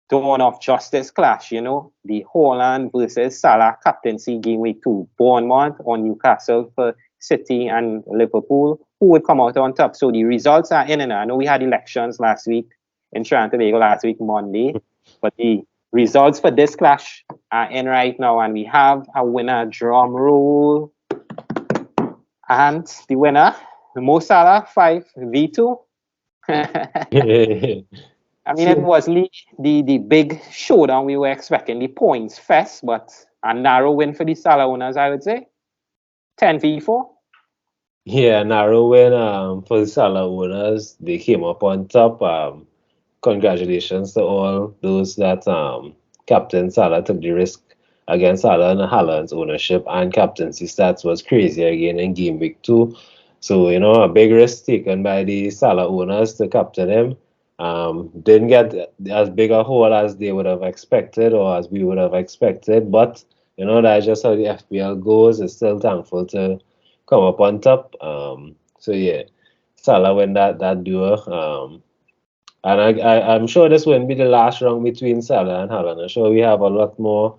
dawn of justice clash, the Haaland versus Salah captaincy game week 2, Bournemouth on Newcastle for City and Liverpool, who would come out on top. So the results are in, and I know we had elections last week in Trinidad and Tobago last week, Monday, but the results for this clash are in right now, and we have a winner, drum roll, and the winner, Mo Salah 5v2. I mean, it wasn't the big showdown we were expecting, the points fest, but a narrow win for the Salah owners, I would say. 10v4. Yeah, narrow win for the Salah owners. They came up on top. Congratulations to all those that Captain Salah took the risk against Salah and Haaland's ownership and captaincy stats was crazy again in game week 2. So, a big risk taken by the Salah owners to captain him. Didn't get as big a haul as they would have expected or as we would have expected, but that's just how the FPL goes. It's still thankful to come up on top. So yeah, Salah win that duo. And I'm sure this won't be the last round between Salah and Haaland. I'm sure we have a lot more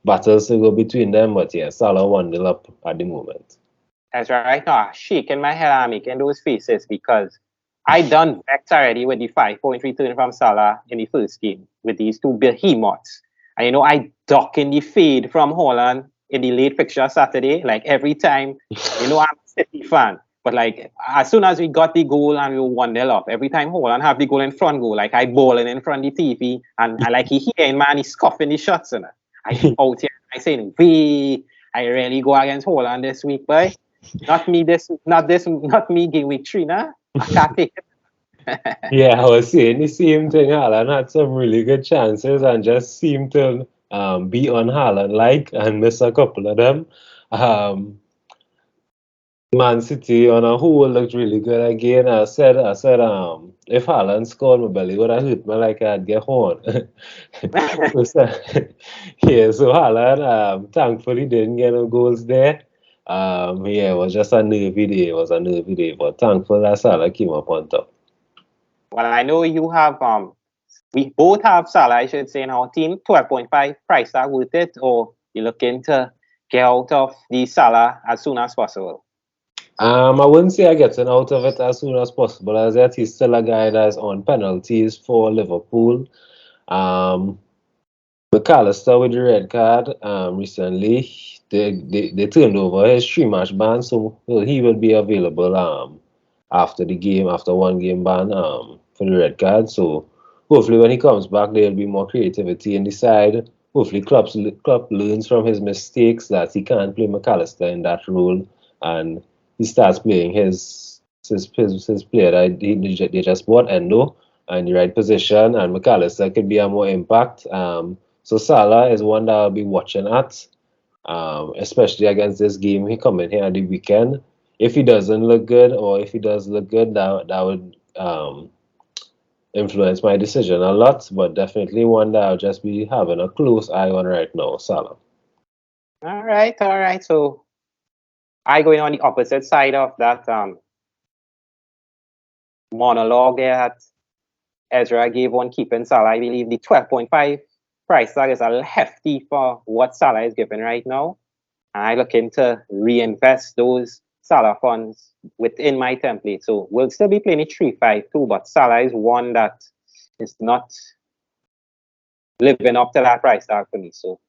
battles to go between them, but yeah, Salah won the up at the moment. That's right. Now, shaking my head and making those faces because I done vexed already with the 5-point return from Salah in the first game with these two behemoths. And I duck in the fade from Haaland in the late fixture Saturday, like every time. I'm a City fan. But as soon as we got the goal and we were 1-0 up, every time Haaland have the goal in front goal, I balling in front of the TV and he hearing man, he scuffing the shots and I out here, I saying, I really go against Haaland this week, boy. Not me game week 3, nah. I can't take it. Yeah, I was saying the same thing. Haaland had some really good chances and just seemed to be on Haaland and miss a couple of them. Man City on a whole looked really good again. I said, if Haaland scored, my belly would have hurt me like I'd get horn. So Haaland thankfully didn't get no goals there. Yeah, it was just a nervy day. It was a nervy day, but thankful that Salah came up on top. Well, I know you have we both have Salah, I should say, in our team. 12.5 price tag worth it, or you're looking to get out of the Salah as soon as possible? I wouldn't say I getting out of it as soon as possible, as yet he's still a guy that's on penalties for Liverpool. McAllister with the red card recently, they turned over his 3-match ban, so he will be available after the game, after one game ban for the red card. So hopefully when he comes back, there'll be more creativity in the side. Hopefully Klopp learns from his mistakes that he can't play McAllister in that role, and he starts playing his player that they just bought, Endo, in the right position, and McAllister could be a more impact. So Salah is one that I'll be watching at, especially against this game he coming here at the weekend. If he doesn't look good, or if he does look good, that would influence my decision a lot. But definitely one that I'll just be having a close eye on right now, Salah. All right. So I going on the opposite side of that monologue there that Ezra gave on keeping Salah. I believe the 12.5 price tag is a little hefty for what Salah is giving right now. And I looking to reinvest those Salah funds within my template. So we'll still be playing it 3-5-2, but Salah is one that is not living up to that price tag for me. So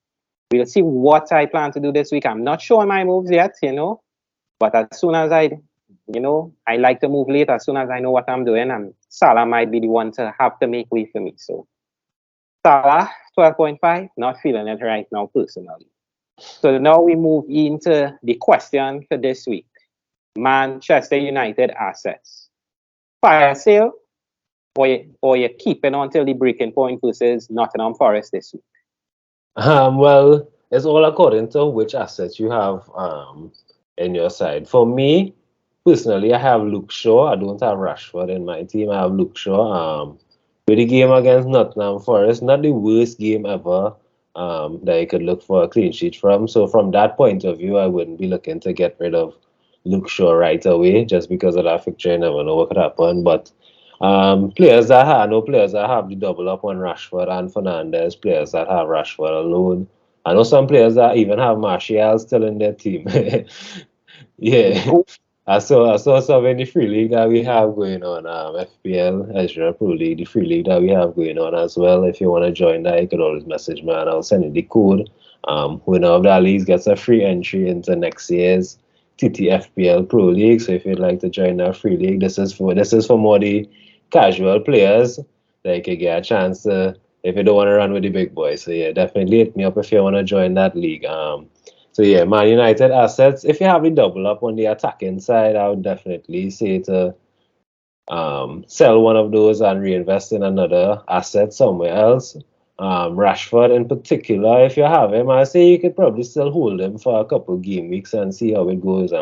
we'll see what I plan to do this week. I'm not sure my moves yet, but as soon as I like to move late as soon as I know what I'm doing, and Salah might be the one to have to make way for me. So Salah, 12.5, not feeling it right now personally. So now we move into the question for this week. Manchester United assets. Fire sale, or you're keeping until the breaking point versus Nottingham Forest this week? Well, it's all according to which assets you have in your side. For me, personally, I have Luke Shaw. I don't have Rashford in my team. I have Luke Shaw. With the game against Nottingham Forest, not the worst game ever that you could look for a clean sheet from. So from that point of view, I wouldn't be looking to get rid of Luke Shaw right away just because of that fixture. You never know what could happen. But players that have the double up on Rashford and Fernandes, players that have Rashford alone. I know some players that even have Martial still in their team. Yeah. I saw some in the free league that we have going on, FPL Pro-League, the free league that we have going on as well. If you want to join that, you could always message me and I'll send you the code. Winner of that league gets a free entry into next year's TT FPL Pro-League. So if you'd like to join that free league, this is for more the casual players that you can get a chance to, if you don't want to run with the big boys. So yeah, definitely hit me up if you want to join that league. So yeah, Man United assets. If you have the double up on the attacking side, I would definitely say to sell one of those and reinvest in another asset somewhere else. Rashford in particular, if you have him, I say you could probably still hold him for a couple game weeks and see how it goes.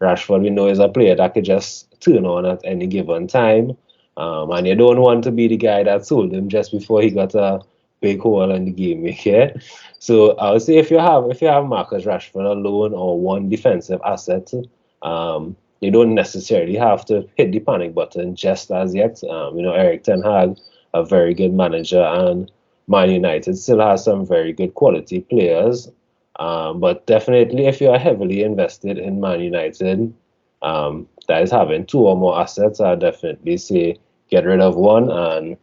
Rashford, we know, is a player that could just turn on at any given time. And you don't want to be the guy that sold him just before he got a big hole in the game week, yeah? So I would say if you have Marcus Rashford alone or one defensive asset, you don't necessarily have to hit the panic button just as yet. Eric Ten Hag, a very good manager, and Man United still has some very good quality players. But definitely, if you are heavily invested in Man United, that is having two or more assets, I definitely say get rid of one and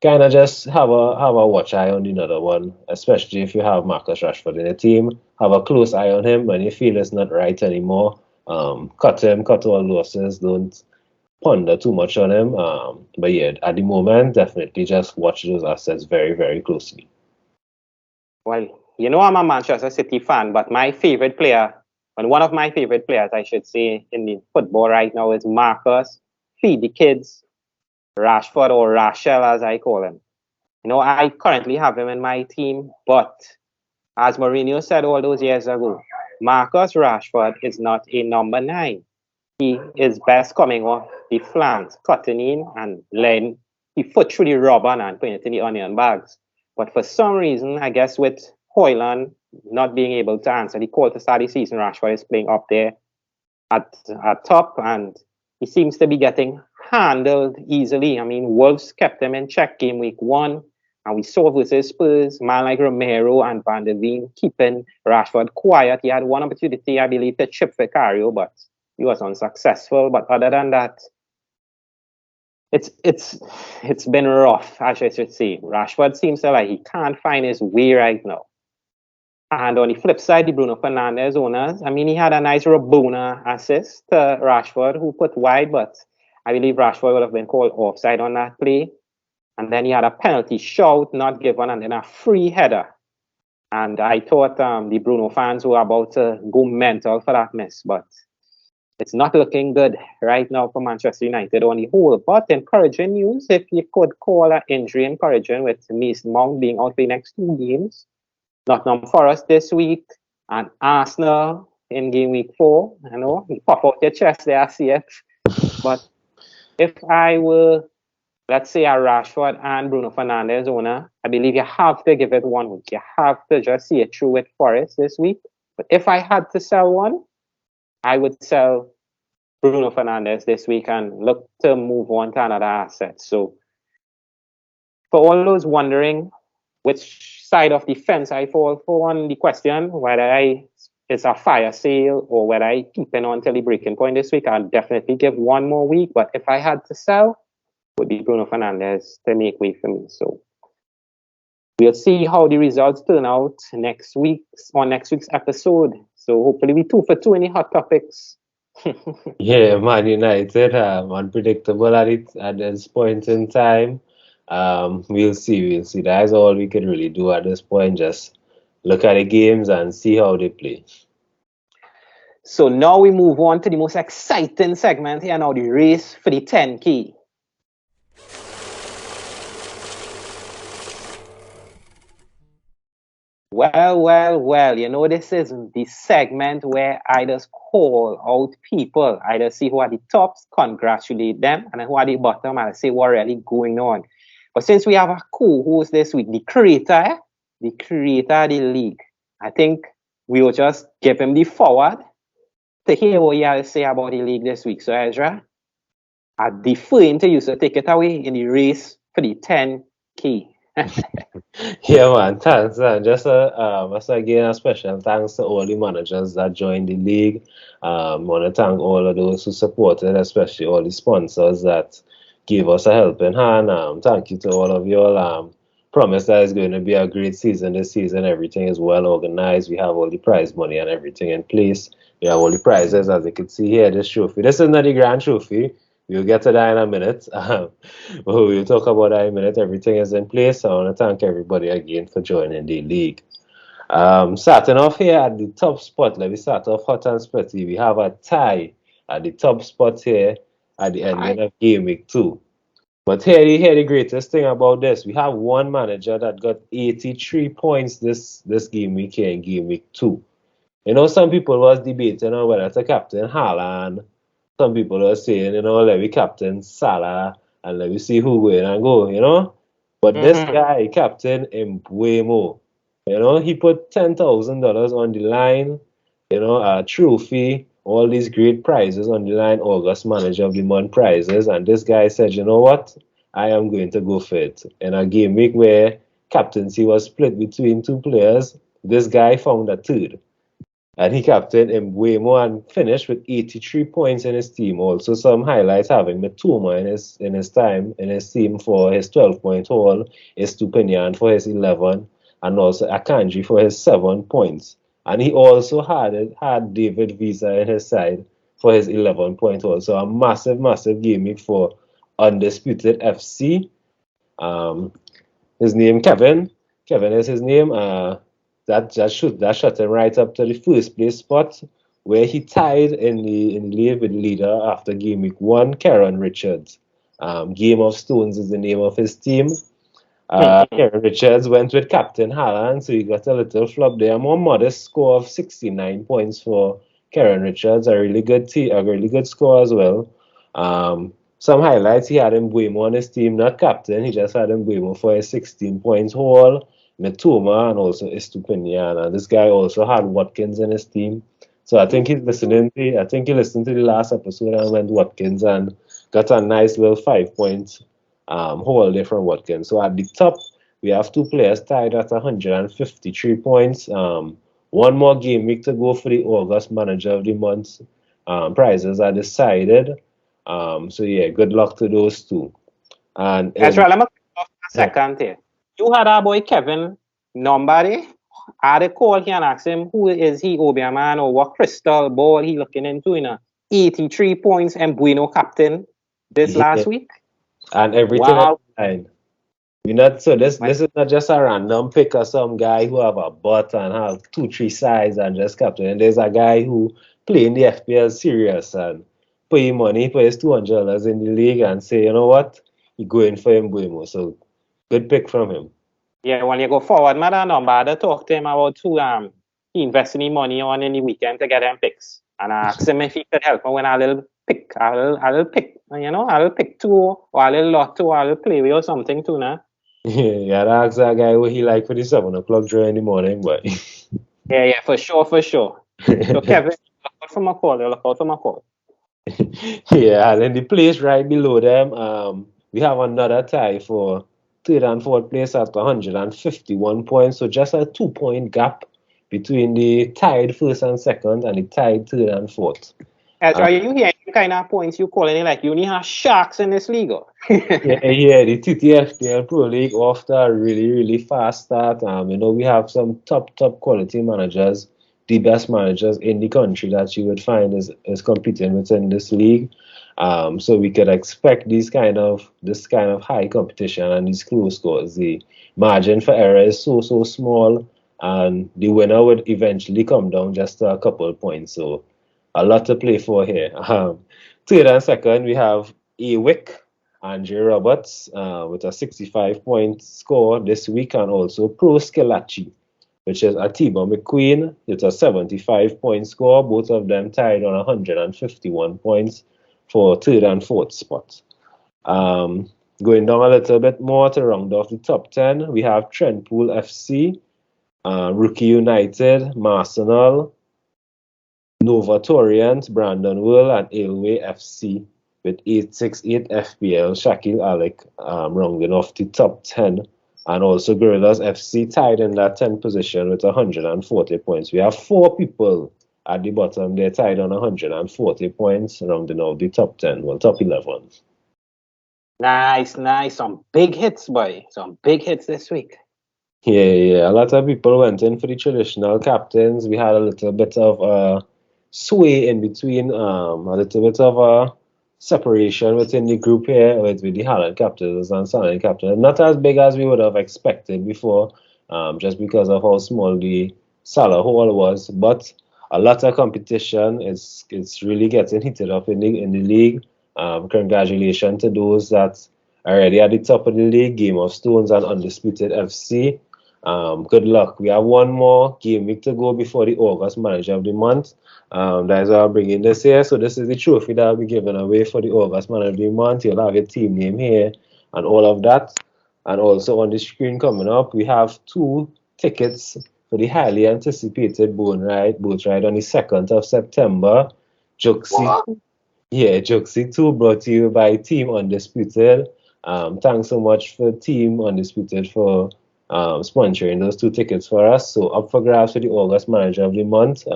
kind of just have a watch eye on the other one, especially if you have Marcus Rashford in the team. Have a close eye on him when you feel it's not right anymore. Cut all losses. Don't ponder too much on him. But yeah, at the moment, definitely just watch those assets very, very closely. Well, I'm a Manchester City fan, but my favorite player, and one of my favorite players, I should say, in the football right now is Marcus. Feed the kids, Rashford, or Rachel as I call him. I currently have him in my team, but as Mourinho said all those years ago, Marcus Rashford is not a number 9. He is best coming off the flanks, cutting in and letting the foot through the rubber and putting it in the onion bags. But for some reason, I guess with Hoyland not being able to answer the call to start the season, Rashford is playing up there at top, and he seems to be getting handled easily. I mean, Wolves kept him in check game week 1, and we saw versus Spurs, man like Romero and Van der Veen keeping Rashford quiet. He had one opportunity, I believe, to chip Vicario, but he was unsuccessful. But other than that, it's been rough, I should say. Rashford seems to like he can't find his way right now. And on the flip side, the Bruno Fernandes owners, I mean, he had a nice Rabona assist to Rashford, who put wide, but I believe Rashford would have been called offside on that play. And then he had a penalty shout not given, and then a free header. And I thought the Bruno fans were about to go mental for that miss, but it's not looking good right now for Manchester United on the whole. But encouraging news, if you could call an injury encouraging, with Mason Mount being out for the next 2 games. Nottingham Forest this week, and Arsenal in game week 4. I know, you pop out your chest there, I see it. But if I were, let's say, a Rashford and Bruno Fernandes owner, I believe you have to give it 1 week. You have to just see it through with Forest this week. But if I had to sell one, I would sell Bruno Fernandes this week and look to move on to another asset. So for all those wondering which side of the fence I fall for on the question, whether it's a fire sale or whether I keep it until the breaking point this week, I'll definitely give 1 more week. But if I had to sell, it would be Bruno Fernandes to make way for me. So we'll see how the results turn out next week's episode. So hopefully we 2 for 2 in the hot topics. Yeah, Man United, unpredictable at this point in time. We'll see. That's all we can really do at this point. Just look at the games and see how they play. So now we move on to the most exciting segment here now, the race for the 10K. Well, you know, this is the segment where I just call out people. I just see who are the tops, congratulate them, and who are the bottom, and I say what really going on. But since we have a co-host this week, the creator of the league, I think we will just give him the forward to hear what he has to say about the league this week. So Ezra, I defer to you, so take it away in the race for the 10K. Yeah, man, thanks. Just again, a special thanks to all the managers that joined the league. Want to thank all of those who supported, especially all the sponsors that gave us a helping hand. Thank you to all of you all. Promise that it's going to be a great season this season. Everything is well organized. We have all the prize money and everything in place. We have all the prizes, as you can see here, this trophy. This is not the grand trophy. We'll get to that in a minute. But we'll talk about that in a minute. Everything is in place. I want to thank everybody again for joining the league. Starting off here at the top spot, let me start off hot and sweaty. We have a tie at the top spot here at the ending of game week 2. But here the greatest thing about this, we have one manager that got 83 points this game week here in game week 2. You know, some people was debating on whether to captain Haaland. Some people were saying, you know, let me captain Salah and let me see who win and go, you know. But this guy, Captain Mbuemo, you know, he put $10,000 on the line, you know, a trophy, all these great prizes on the line, August Manager of the Month prizes. And this guy said, you know what, I am going to go for it. In a game week where captaincy was split between 2 players, this guy found a third. And he captained Mbuemo and finished with 83 points in his team. Also, some highlights having Matuma in his team for his 12-point haul, Estupinian for his 11, and also Akanji for his 7 points. And he also had David Visa in his side for his 11-point haul. So a massive game for Undisputed FC. His name, Kevin. Kevin is his name. That shot him right up to the first place spot, where he tied in the lead with leader after game week 1, Karen Richards. Game of Stones is the name of his team. Karen Richards went with Captain Haaland, so he got a little flop there. A more modest score of 69 points for Karen Richards, a really good score as well. Some highlights, he had Mbuemo on his team, not captain. He just had Mbuemo for his 16 points haul. Mitoma and also Estupinian. And this guy also had Watkins in his team. So I think he listened to the last episode and went Watkins and got a nice little 5 points haul there from Watkins. So at the top, we have two players tied at 153 points. One more game week to go for the August Manager of the Month. Prizes are decided. So yeah, good luck to those two. And Ezra, let me off a second here. You had our boy Kevin Nombari. I call here and ask him who is he, Obiaman, or what crystal ball he looking into in a 83 points and Bueno captain this last week. And everything online. This is not just a random pick of some guy who have a bot and have 2-3 sides and just captain. And there's a guy who playing the FPL serious and put his money, put his $200 in the league and say, you know what, he going for him Bueno. So good pick from him. Yeah, when you go forward, madam, I talk to him about who he investing his money on in the weekend to get them picks. And I asked him if he could help me when I will pick. I will pick, I will pick two or a little lot two, I will play with or something too now. Yeah, that's that guy what he like for the 7 o'clock drill in the morning, but yeah, for sure. So Kevin, look out for my call. Yeah, and then the place right below them, we have another tie for third and fourth place at 151 points. So just a 2-point gap between the tied first and second and the tied third and fourth. Are you hearing the kind of points you calling it like you only have sharks in this league? yeah, the TT FPL Pro-League after a really, really fast start. We have some top quality managers, the best managers in the country that you would find is competing within this league. So we could expect this kind of high competition and these close scores. The margin for error is so small, and the winner would eventually come down just to a couple of points. So a lot to play for here. Third and second, we have Awick, Andre Roberts, with a 65-point score this week, and also Pro Skelachi, which is Atiba McQueen with a 75-point score. Both of them tied on 151 points for third and fourth spot. Going down a little bit more to round off the top 10, we have Trentpool FC, Rookie United, Marsenal, Nova Torrent, Brandon Whirl, and Ailway FC with 868 FPL, Shakil Alec rounding off the top 10. And also Gorillas FC tied in that 10th position with 140 points. We have 4 people at the bottom. They're tied on 140 points, rounding off the top 10, top 11. Nice. Some big hits, boy. Some big hits this week. Yeah. A lot of people went in for the traditional captains. We had a little bit of sway in between, a little bit of a separation within the group here with the Haaland captains and Salah captains. Not as big as we would have expected before, just because of how small the Salah haul was. But a lot of competition. It's really getting heated up in the league. Congratulations to those that are already at the top of the league, Game of Stones and Undisputed FC. Good luck. We have one more game week to go before the August Manager of the Month. That's why I'm bringing this here. So this is the trophy that I'll be giving away for the August Manager of the Month. You'll have your team name here and all of that. And also on the screen coming up, we have 2 tickets for the highly anticipated boat ride on the 2nd of September. Juxi 2 brought to you by Team Undisputed. Thanks so much for Team Undisputed for sponsoring those 2 tickets for us. So up for grabs for the August Manager of the Month.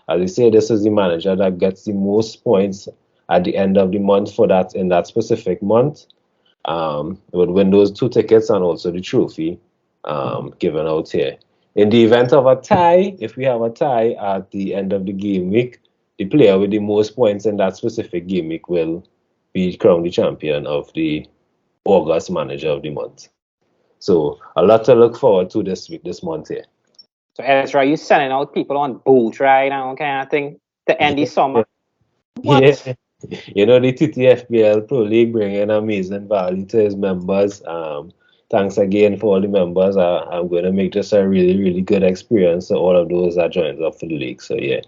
As I say, this is the manager that gets the most points at the end of the month for that in that specific month. Would win those 2 tickets and also the trophy given out here. In the event of a tie, if we have a tie at the end of the game week, the player with the most points in that specific game week will be crowned the champion of the August Manager of the Month. So a lot to look forward to this month here. So Ezra, you sending out people on boat ride and kind of thing to end the summer? What? Yeah. The TT FPL Pro-League bringing amazing value to his members. Thanks again for all the members. I'm going to make this a really, really good experience for all of those that joined up for the league. So yeah,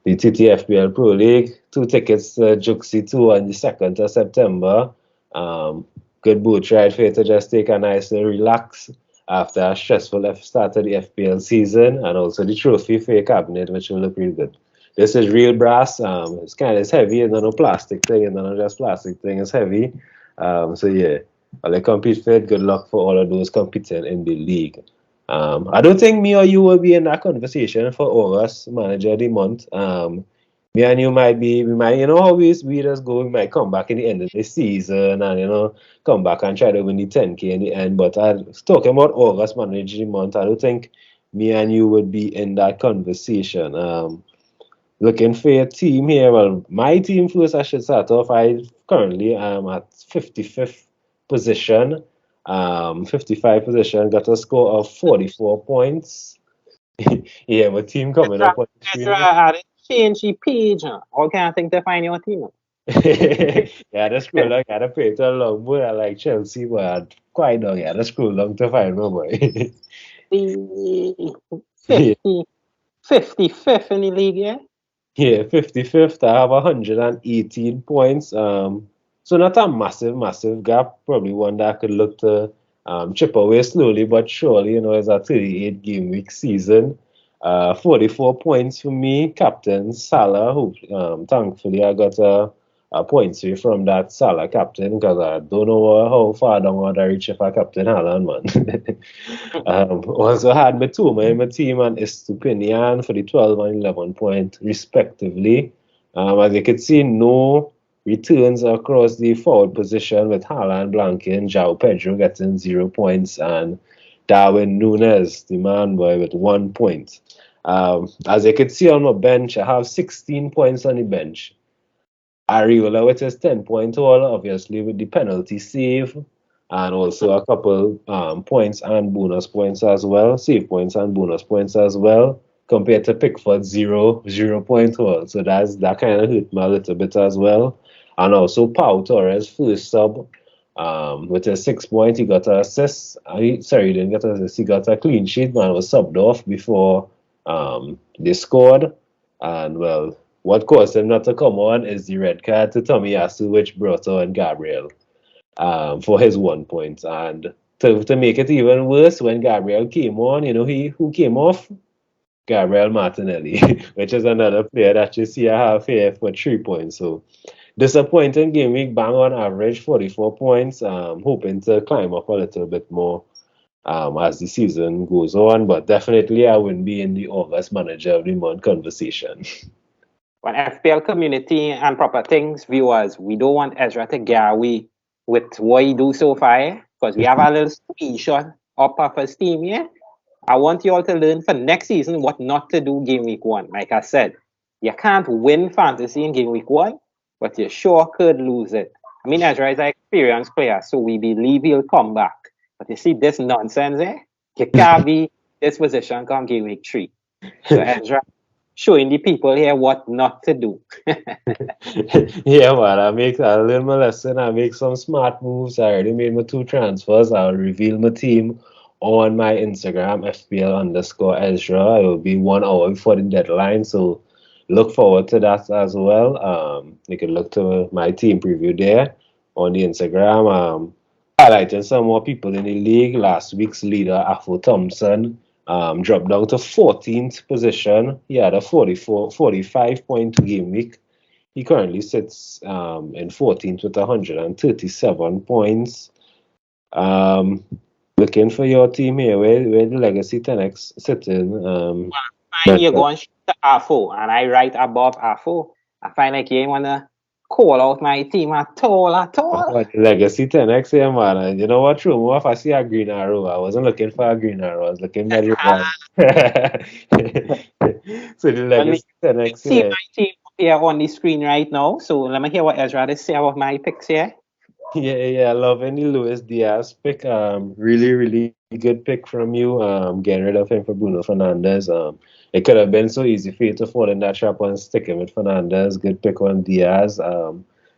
the TT FPL Pro-League, 2 tickets to Juxi 2 on the 2nd of September. Good boat ride for you to just take a nice little relax after a stressful start of the FPL season, and also the trophy for your cabinet, which will look really good. This is real brass. It's heavy. It's not no plastic thing. It's not just plastic thing. It's heavy. So yeah, well, I compete for it. Good luck for all of those competing in the league. I don't think me or you will be in that conversation for August Manager of the Month. Me and you we might, you know how we just go, we might come back in the end of the season and, come back and try to win the 10K in the end. But I was talking about August Manager of the Month. I don't think me and you would be in that conversation. Looking for your team here. Well, my team first, I should start off. I currently am at 55th position. 55 position, got a score of 44 points. Yeah, my team coming up on the screen. I didn't change the page. All kind of things to find your team. Yeah, that's scroll I gotta pay too long, boy. I like Chelsea, but quite long. Yeah, that's scroll long to find my boy. 55th in the league, yeah? Yeah, 55th. I have 118 points. So not a massive gap. Probably one that I could look to chip away slowly but surely. It's a 38 game week season. 44 points for me. Captain Salah, who thankfully I got a points here from that Salah captain, because I don't know how far down I reach if I captain Haaland, man. Also had Matuma in my team and Estupinian for the 12 and 11 point respectively. As you can see, no returns across the forward position, with Haaland blanking, João Pedro getting 0 points, and Darwin Núñez, the man boy, with 1 point. As you can see on my bench, I have 16 points on the bench. Areola with his 10-point haul, obviously with the penalty save, and also a couple points and bonus points as well, save points and bonus points as well, compared to Pickford's 0-point haul. So that kind of hurt me a little bit as well. And also Pau Torres, first sub, with his 6 point, he got an assist. He didn't get an assist, he got a clean sheet, man, was subbed off before they scored. And well, what caused him not to come on is the red card to Tomiyasu, which brought on Gabriel for his 1 point. And to make it even worse, when Gabriel came on, who came off? Gabriel Martinelli, which is another player that you see I have here for 3 points. So disappointing game week, bang on average 44 points. Hoping to climb up a little bit more as the season goes on, but definitely I wouldn't be in the August Manager of the Month conversation. When FPL community and proper things viewers, we don't want Ezra to get away with what he do so far, because we have a little screenshot up of his team, yeah? I want you all to learn for next season what not to do game week 1. Like I said, you can't win fantasy in game week 1, but you sure could lose it. I mean, Ezra is an experienced player, so we believe he'll come back. But you see this nonsense, you can't be this position come game week 3. So Ezra, showing the people here what not to do. Yeah, man, I learn my lesson. I make some smart moves. I already made my 2 transfers. I'll reveal my team on my Instagram, FPL_Ezra. It will be 1 hour before the deadline, so look forward to that as well. You can look to my team preview there on the Instagram. Highlighting some more people in the league. Last week's leader, Afo Thompson, dropped down to 14th position. He had a 45-point game week. He currently sits in 14th with 137 points. Looking for your team here. Where the Legacy 10X sitting? You're going to Afo, and I write above Afo. I find like you want to call out my team at all. Legacy 10X here, man. And you know what? True, more if I see a green arrow. I wasn't looking for a green arrow. I was looking very bad. So the Legacy 10X see my team here on the screen right now. So let me hear what Ezra has to say about my picks here. Yeah, loving the Luis Diaz pick. Really good pick from you. Getting rid of him for Bruno Fernandes. It could have been so easy for you to fall in that trap and stick him with Fernandes. Good pick on Diaz.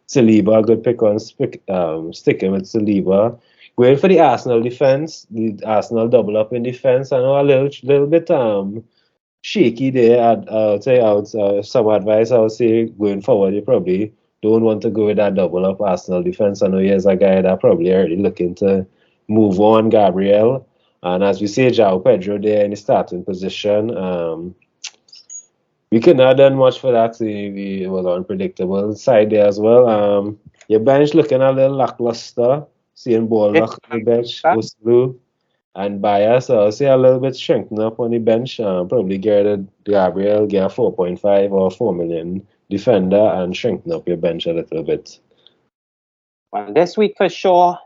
Saliba, good pick on sticking with Saliba. Going for the Arsenal defense, the Arsenal double up in defense. I know a little bit shaky there. I'll tell you some advice. I would say going forward, you probably don't want to go with that double up Arsenal defense. I know he's a guy that probably already looking to move on, Gabriel. And as we say, João Pedro there in the starting position. We couldn't have done much for that. It was unpredictable side there as well. Your bench looking a little lackluster. Seeing Bollock on the bench, Oslu and Bayer. So I'll say a little bit strengthened up on the bench. Probably get Gabriel, get a 4.5 or 4 million defender and strengthen up your bench a little bit. Well, this week for sure,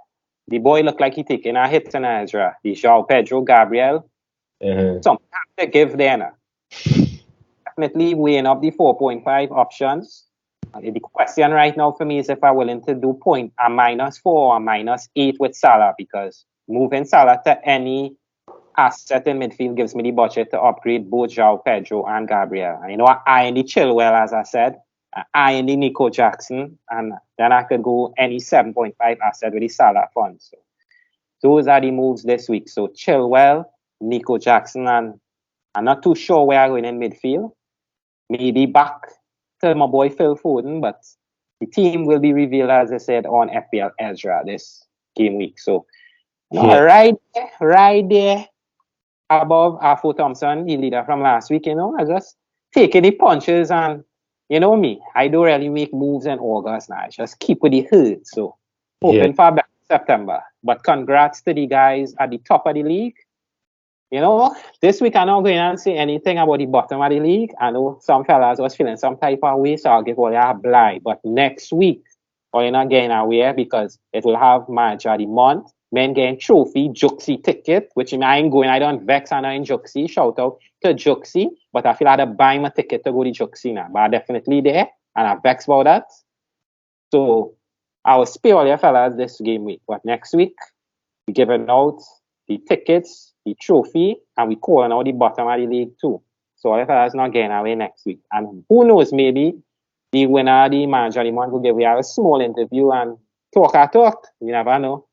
the boy looked like he taking a hit in Ezra. The João Pedro, Gabriel. Something have to give there. Definitely weighing up the 4.5 options. The question right now for me is if I'm willing to do a -4 or a -8 with Salah, because moving Salah to any asset in midfield gives me the budget to upgrade both João Pedro and Gabriel. And, I in the Chilwell, as I said, I in the Nico Jackson, and then I could go any 7.5 asset with the Salah fund. So those are the moves this week. So Chilwell, Nico Jackson, and I'm not too sure where I'm going in midfield. Maybe back to my boy Phil Foden, but the team will be revealed, as I said, on FPL Ezra this game week. So right there above Afo Thompson, the leader from last week, I just taking the punches, and me, I don't really make moves in August now. I just keep with the herd. So hoping for better September. But congrats to the guys at the top of the league. This week I'm not going to say anything about the bottom of the league. I know some fellas was feeling some type of way, so I'll give all you a blind. But next week, you're not getting away because it will have manager of the month, men getting trophy, Juxi ticket, which I ain't going, I don't vex and I'm in Juxi. Shout out to Juxi, but I feel I had to buy my ticket to go to Juxi now. But I'm definitely there, and I vex about that. So I will spare all your fellas this game week. But next week, we're giving out the tickets, the trophy, and we calling out the bottom of the league too. So all of us not getting away next week. And who knows, maybe the winner, the manager, the month will give you a small interview and talk. You never know.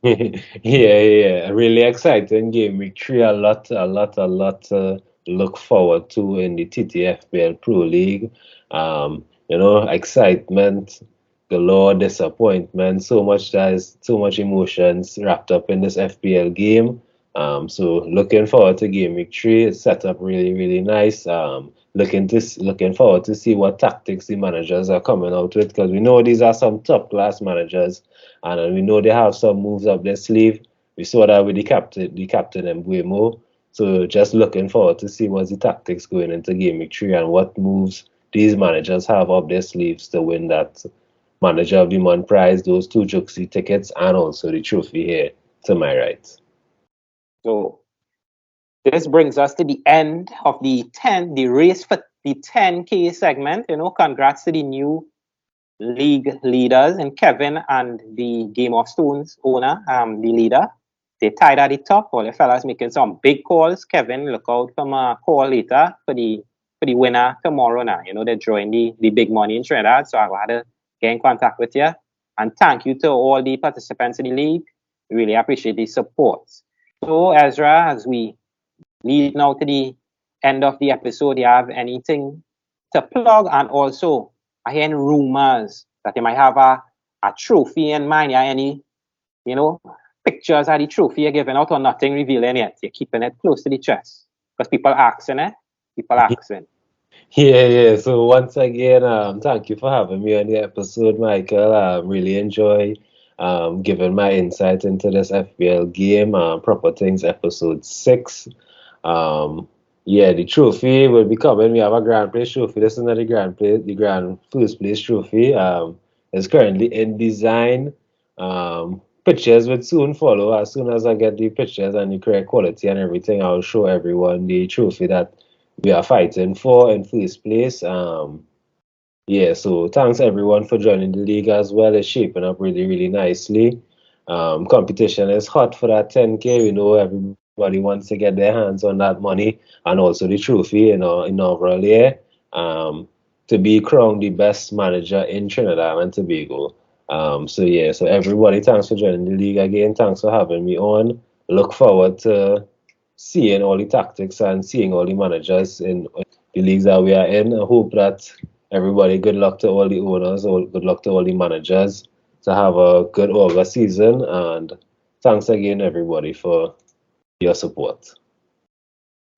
Yeah. Really exciting game week 3. A lot to look forward to in the TT FPL Pro-League. Excitement, galore, disappointment, so much emotions wrapped up in this FPL game. So looking forward to game week 3. It's set up really, really nice. Looking forward to see what tactics the managers are coming out with, because we know these are some top class managers, and we know they have some moves up their sleeve. We saw that with the captain Mbuemo. So just looking forward to see what's the tactics going into game week 3 and what moves these managers have up their sleeves to win that manager of the month prize, those 2 Juxi tickets, and also the trophy here to my right. So this brings us to the end of the race for the 10K segment. Congrats to the new league leaders, and Kevin and the Game of Stones owner, the leader. They tied at the top. All the fellas making some big calls. Kevin, look out for my call later for the winner tomorrow now. They're drawing the big money in Trinidad, so I'll have to get in contact with you. And thank you to all the participants in the league. We really appreciate the support. So, Ezra, as we lead now to the end of the episode, do you have anything to plug? And also, I hear rumors that you might have a trophy in mind. Any, pictures of the trophy you're giving out or nothing revealing yet? You're keeping it close to the chest because people asking, People asking. Yeah. So once again, thank you for having me on the episode, Michael. I really enjoy giving my insight into this FPL game, Proper Things episode 6. The trophy will be coming. We have a Grand Place trophy. This is not the Grand First Place trophy. It's currently in design. Pictures will soon follow. As soon as I get the pictures and the correct quality and everything, I'll show everyone the trophy that we are fighting for in first place. So thanks everyone for joining the league as well. It's shaping up really, really nicely. Competition is hot for that 10K. We know everybody wants to get their hands on that money and also the trophy inaugural year to be crowned the best manager in Trinidad and Tobago. So everybody, thanks for joining the league again. Thanks for having me on. Look forward to seeing all the tactics and seeing all the managers in the leagues that we are in. I hope that everybody, good luck to all the owners, good luck to all the managers to have a good August season. And thanks again, everybody, for your support.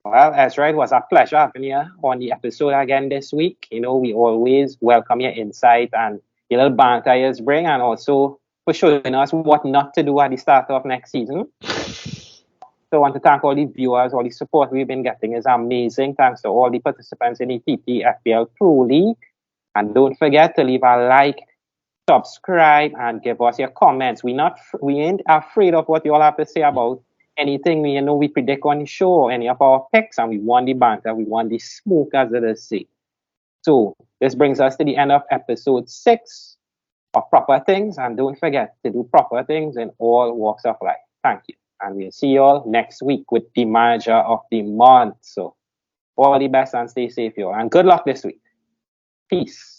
Well, Ezra, it was a pleasure having you on the episode again this week. You know, we always welcome your insight and your little banter you bring, and also for showing us what not to do at the start of next season. So I want to thank all the viewers, all the support we've been getting is amazing. Thanks to all the participants in the TT FPL Pro-League. And don't forget to leave a like, subscribe, and give us your comments. We ain't afraid of what you all have to say about anything we predict on the show or any of our picks, and we want the banter, we want the smoke, as it is say. So this brings us to the end of episode 6 of Proper Things, and don't forget to do proper things in all walks of life. Thank you, and we'll see you all next week with the manager of the month. So all the best and stay safe, y'all, and good luck this week. Peace.